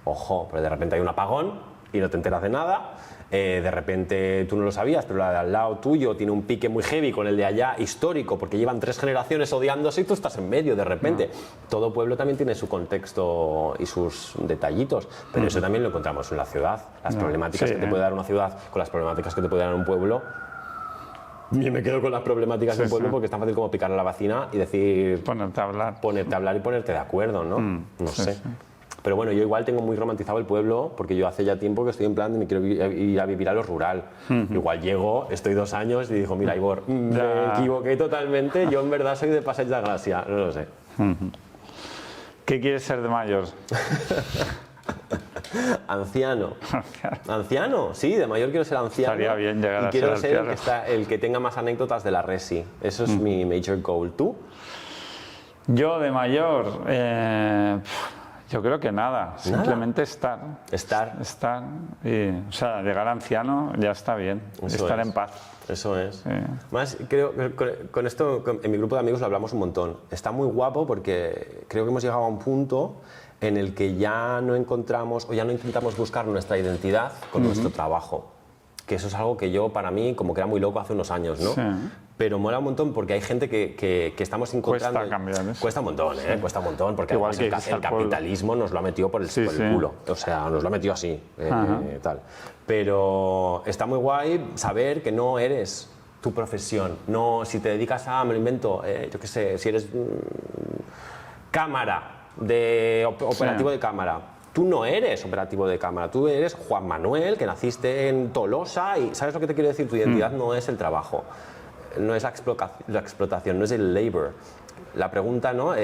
ojo, pero de repente hay un apagón y no te enteras de nada. De repente tú no lo sabías, pero la de al lado tuyo tiene un pique muy heavy con el de allá histórico, porque llevan 3 generaciones odiándose y tú estás en medio de repente. Todo pueblo también tiene su contexto y sus detallitos, pero eso también lo encontramos en la ciudad. Las problemáticas que te puede dar una ciudad con las problemáticas que te puede dar un pueblo. Y me quedo con las problemáticas de un pueblo porque es tan fácil como picar a la vecina y decir... Ponerte a hablar y ponerte de acuerdo, ¿no? No sé. Pero bueno, yo igual tengo muy romantizado el pueblo porque yo hace ya tiempo que estoy en plan de me quiero ir a vivir a lo rural. Igual llego, estoy 2 años y digo, mira, Ivor, me equivoqué totalmente, yo en verdad soy de Passeig de Gràcia, no lo sé. ¿Qué quieres ser de mayor? Anciano, sí, de mayor quiero ser anciano. Estaría bien llegar y a quiero ser el que tenga más anécdotas de la Resi. Eso es mi major goal. ¿Tú? Yo de mayor, yo creo que nada, simplemente estar. O sea, llegar anciano ya está bien, estar en paz. Eso es. Más, creo que con esto, en mi grupo de amigos lo hablamos un montón. Está muy guapo porque creo que hemos llegado a un punto en el que ya no encontramos o ya no intentamos buscar nuestra identidad con nuestro trabajo. Que eso es algo que yo, para mí, como que era muy loco hace unos años, ¿no? Sí. Pero mola un montón porque hay gente que estamos encontrando... Cuesta cambiar eso. Cuesta un montón, cuesta un montón, porque además el capitalismo nos lo ha metido por el culo. O sea, nos lo ha metido así, tal. Pero está muy guay saber que no eres tu profesión. No, si te dedicas a, me lo invento, yo qué sé, si eres operativo de cámara, tú no eres operativo de cámara, tú eres Juan Manuel, que naciste en Tolosa y ¿sabes lo que te quiero decir? Tu identidad no es el trabajo, no es la explotación, no es el labor. La pregunta, ¿no?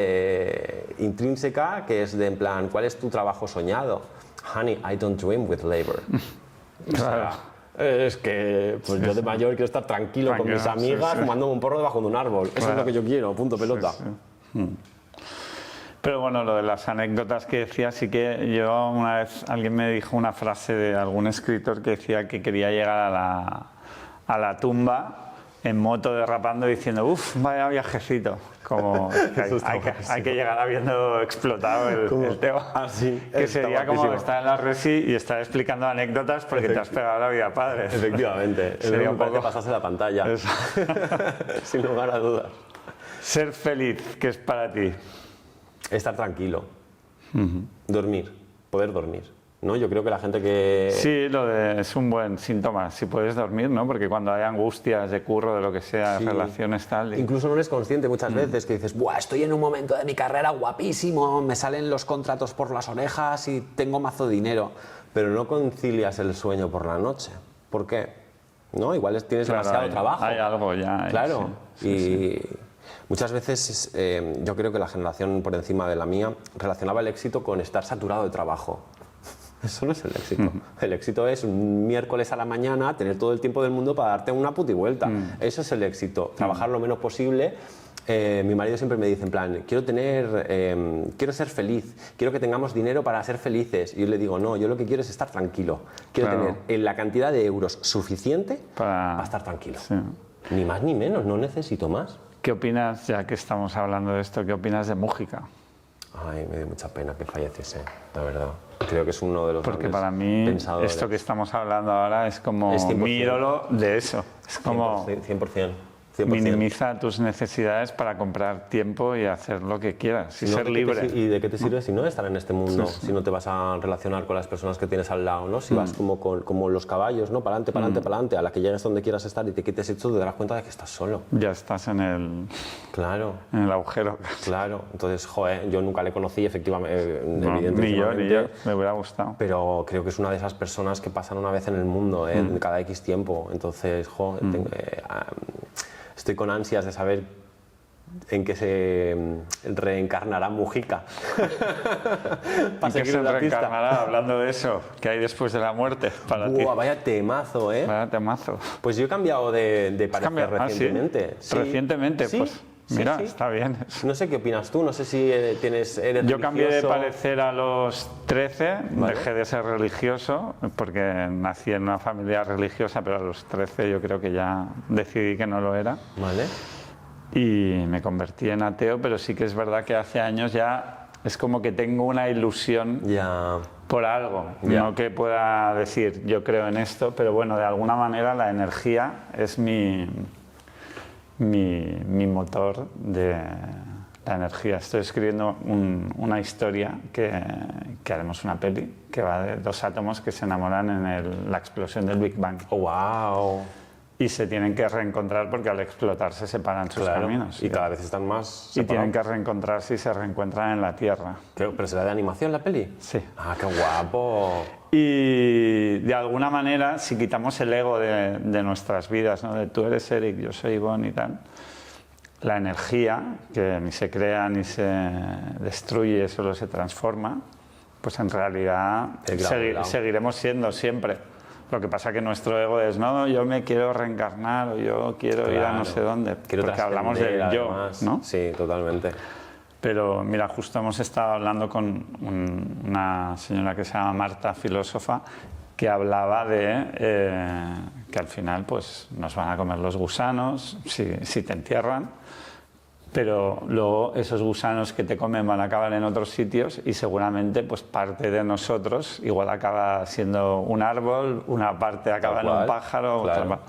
Intrínseca, que es de en plan, ¿cuál es tu trabajo soñado? Honey, I don't dream with labor. O sea, es que pues yo de mayor quiero estar tranquilo con mis amigas fumándome un porro debajo de un árbol. Eso es lo que yo quiero, punto pelota. Pero bueno, lo de las anécdotas que decía, sí que yo una vez alguien me dijo una frase de algún escritor que decía que quería llegar a la tumba en moto derrapando diciendo, uff, vaya viajecito. Como que hay que llegar habiendo explotado el Teo. Sí, que sería como estar en la Resi y estar explicando anécdotas porque te has pegado la vida padre. Efectivamente. Sería un poco pasarse la pantalla. Sin lugar a dudas. Ser feliz, ¿qué es para ti? Estar tranquilo. Dormir. Poder dormir. ¿No? Yo creo que la gente que... Sí, es un buen síntoma, si puedes dormir, ¿no? Porque cuando hay angustias de curro, de lo que sea, relaciones tal... Incluso no eres consciente muchas veces que dices, ¡buah, estoy en un momento de mi carrera guapísimo, me salen los contratos por las orejas y tengo mazo de dinero! Pero no concilias el sueño por la noche. ¿Por qué? ¿No? Igual tienes demasiado trabajo. Hay algo ya. Claro. Y muchas veces yo creo que la generación por encima de la mía relacionaba el éxito con estar saturado de trabajo. Eso no es el éxito. El éxito es un miércoles a la mañana tener todo el tiempo del mundo para darte una puti vuelta. Eso es el éxito. Trabajar lo menos posible. Mi marido siempre me dice en plan, quiero ser feliz, quiero que tengamos dinero para ser felices. Y yo le digo, no, yo lo que quiero es estar tranquilo. Quiero tener la cantidad de euros suficiente para estar tranquilo. Sí. Ni más ni menos, no necesito más. ¿Qué opinas, ya que estamos hablando de esto, qué opinas de Múgica? Ay, me dio mucha pena que falleciese, la verdad. Creo que es uno de los Porque para mí pensadores. Esto que estamos hablando ahora es como mi ídolo de eso. Es como 100%. minimiza tus necesidades para comprar tiempo y hacer lo que quieras y ser libre. ¿Y de qué te sirve si no estar en este mundo? Si no te vas a relacionar con las personas que tienes al lado, ¿no? Si vas como los caballos, ¿no? Para adelante, para adelante, para adelante. A la que llegues donde quieras estar y te quites esto, te darás cuenta de que estás solo. Ya estás en el... Claro. En el agujero. Claro. Entonces, joder, yo nunca le conocí, efectivamente, evidentemente. Ni yo, me hubiera gustado. Pero creo que es una de esas personas que pasan una vez en el mundo, en cada X tiempo. Entonces, joder, estoy con ansias de saber en qué se reencarnará Mujica. ¿En qué se reencarnará hablando de eso? ¿Qué hay después de la muerte para ti? Vaya temazo, ¿eh? Vaya temazo. Pues yo he cambiado de parecer recientemente. ¿Sí? Recientemente, ¿Sí? Pues mira, está bien. No sé qué opinas tú, no sé si eres Yo cambié de religioso. parecer a los 13, dejé de ser religioso, porque nací en una familia religiosa, pero a los 13 yo creo que ya decidí que no lo era. Vale. Y me convertí en ateo, pero sí que es verdad que hace años ya es como que tengo una ilusión por algo. No que pueda decir yo creo en esto, pero bueno, de alguna manera la energía es mi motor de la energía. Estoy escribiendo una historia que haremos una peli que va de dos átomos que se enamoran en la explosión del Big Bang. Oh, wow. Y se tienen que reencontrar porque al explotar se separan sus caminos. Y cada vez están más separados. Y tienen que reencontrarse y se reencuentran en la Tierra. ¿Pero será de animación la peli? Sí. Ah, qué guapo. Y de alguna manera, si quitamos el ego de nuestras vidas, ¿no? De tú eres Eric, yo soy Ivonne y tal, la energía, que ni se crea ni se destruye, solo se transforma, pues en realidad seguiremos siendo siempre. Lo que pasa que nuestro ego es, no, yo me quiero reencarnar o yo quiero ir a no sé dónde, porque hablamos del yo, ¿no? Sí, totalmente. Pero mira, justo hemos estado hablando con una señora que se llama Marta, filósofa, que hablaba de que al final pues nos van a comer los gusanos si te entierran, pero luego esos gusanos que te comen van a acabar en otros sitios y seguramente pues parte de nosotros igual acaba siendo un árbol, una parte acaba en un pájaro, otra.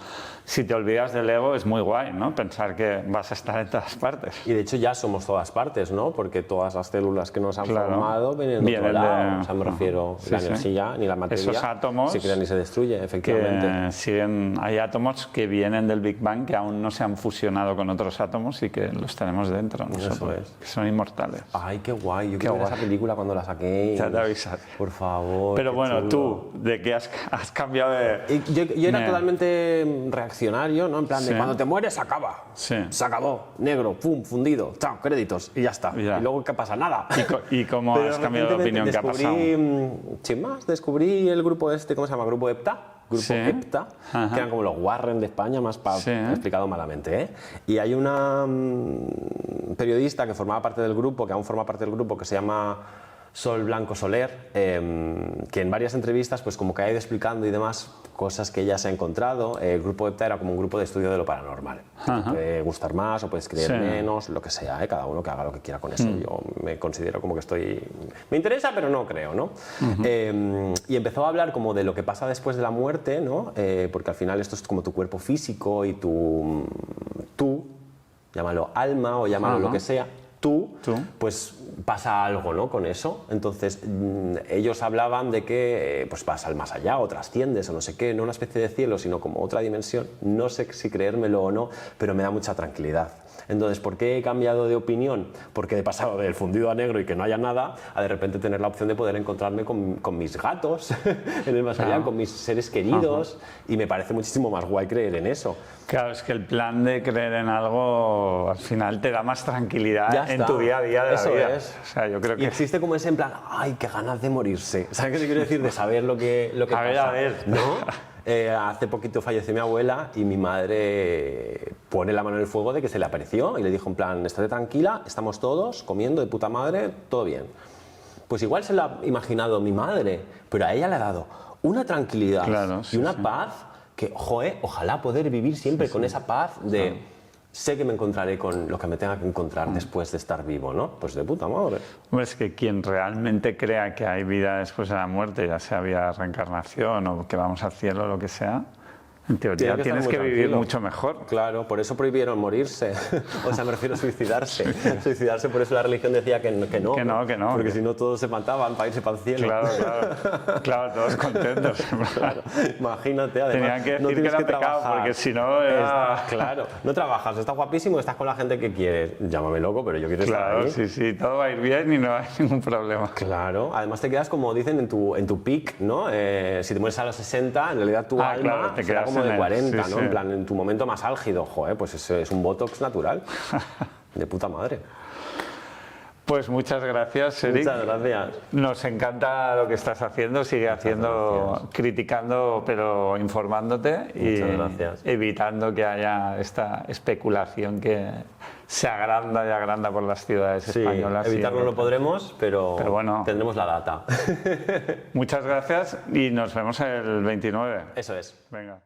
Si te olvidas del ego es muy guay, ¿no? Pensar que vas a estar en todas partes. Y de hecho ya somos todas partes, ¿no? Porque todas las células que nos han formado vienen de otro lado. O sea, me refiero, la energía ni la materia esos átomos se crea ni se destruye, efectivamente. Hay átomos que vienen del Big Bang que aún no se han fusionado con otros átomos y que los tenemos dentro nosotros, que son inmortales. Ay, qué guay. Yo quiero ver esa película cuando la saqué. Ya te avisaré. Por favor. Pero bueno, chulo. tú, ¿de qué has cambiado de...? Yo era totalmente reaccionario, ¿no? En plan de cuando te mueres se acaba. Sí. Se acabó. Negro, pum, fundido. Chao, créditos. Y ya está. Y luego, ¿qué pasa? Nada. ¿Y cómo has cambiado de opinión? ¿Qué ha pasado? Sin más, descubrí el grupo ¿cómo se llama? Grupo EPTA. Grupo EPTA, que eran como los Warren de España, más explicado malamente, ¿eh? Y hay una periodista que formaba parte del grupo, que aún forma parte del grupo, que se llama Sol Blanco Soler, que en varias entrevistas pues como que ha ido explicando y demás cosas que ella se ha encontrado. El grupo EPTA era como un grupo de estudio de lo paranormal. Te puede gustar más o puedes creer menos, lo que sea, cada uno que haga lo que quiera con eso. Yo me considero como que estoy... Me interesa, pero no creo, ¿no? Y empezó a hablar como de lo que pasa después de la muerte, ¿no? Porque al final esto es como tu cuerpo físico y tú, llámalo alma o llámalo lo que sea, tú, pues pasa algo, ¿no? Con eso. Entonces ellos hablaban de que pues vas al más allá o trasciendes o no sé qué, no una especie de cielo, sino como otra dimensión. No sé si creérmelo o no, pero me da mucha tranquilidad. Entonces, ¿por qué he cambiado de opinión? Porque he pasado del fundido a negro y que no haya nada, a de repente tener la opción de poder encontrarme con mis gatos en el más allá, con mis seres queridos, y me parece muchísimo más guay creer en eso. Claro, es que el plan de creer en algo al final te da más tranquilidad en tu día a día de la vida. Es. O sea, yo creo que... Y existe como ese en plan, ay, qué ganas de morirse. ¿Sabes qué te quiero decir? De saber lo que pasa. A ver. ¿No? Hace poquito falleció mi abuela y mi madre pone la mano en el fuego de que se le apareció y le dijo en plan, estate tranquila, estamos todos comiendo de puta madre, todo bien. Pues igual se lo ha imaginado mi madre, pero a ella le ha dado una tranquilidad y una paz que, joder, ojalá poder vivir siempre con esa paz de... Sé que me encontraré con lo que me tenga que encontrar después de estar vivo, ¿no? Pues de puta madre. Hombre, es que quien realmente crea que hay vida después de la muerte, ya sea vida de reencarnación o que vamos al cielo o lo que sea, en teoría tienes que vivir mucho mejor. Claro, por eso prohibieron morirse. O sea, me refiero a suicidarse. Suicidarse, por eso la religión decía que no. Que no. Porque si no todos se mataban para irse para el cielo. Claro, todos contentos. Claro, imagínate, además. Tenían que decir que era pecado, porque si no era... Claro, no trabajas, estás guapísimo, estás con la gente que quieres. Llámame loco, pero yo quiero estar ahí. Sí, todo va a ir bien y no hay ningún problema. Claro, además te quedas como dicen en tu peak, ¿no? Si te mueres a los 60, en realidad tu alma te será quedas como de 40, ¿no? Sí. En plan, en tu momento más álgido, joder, pues eso es un botox natural. De puta madre. Pues muchas gracias, Eric. Muchas gracias. Nos encanta lo que estás haciendo, sigue haciendo, criticando, pero informándote y evitando que haya esta especulación que se agranda y agranda por las ciudades españolas. Evitarlo lo podremos, pero bueno, tendremos la data. Muchas gracias y nos vemos el 29. Eso es. Venga.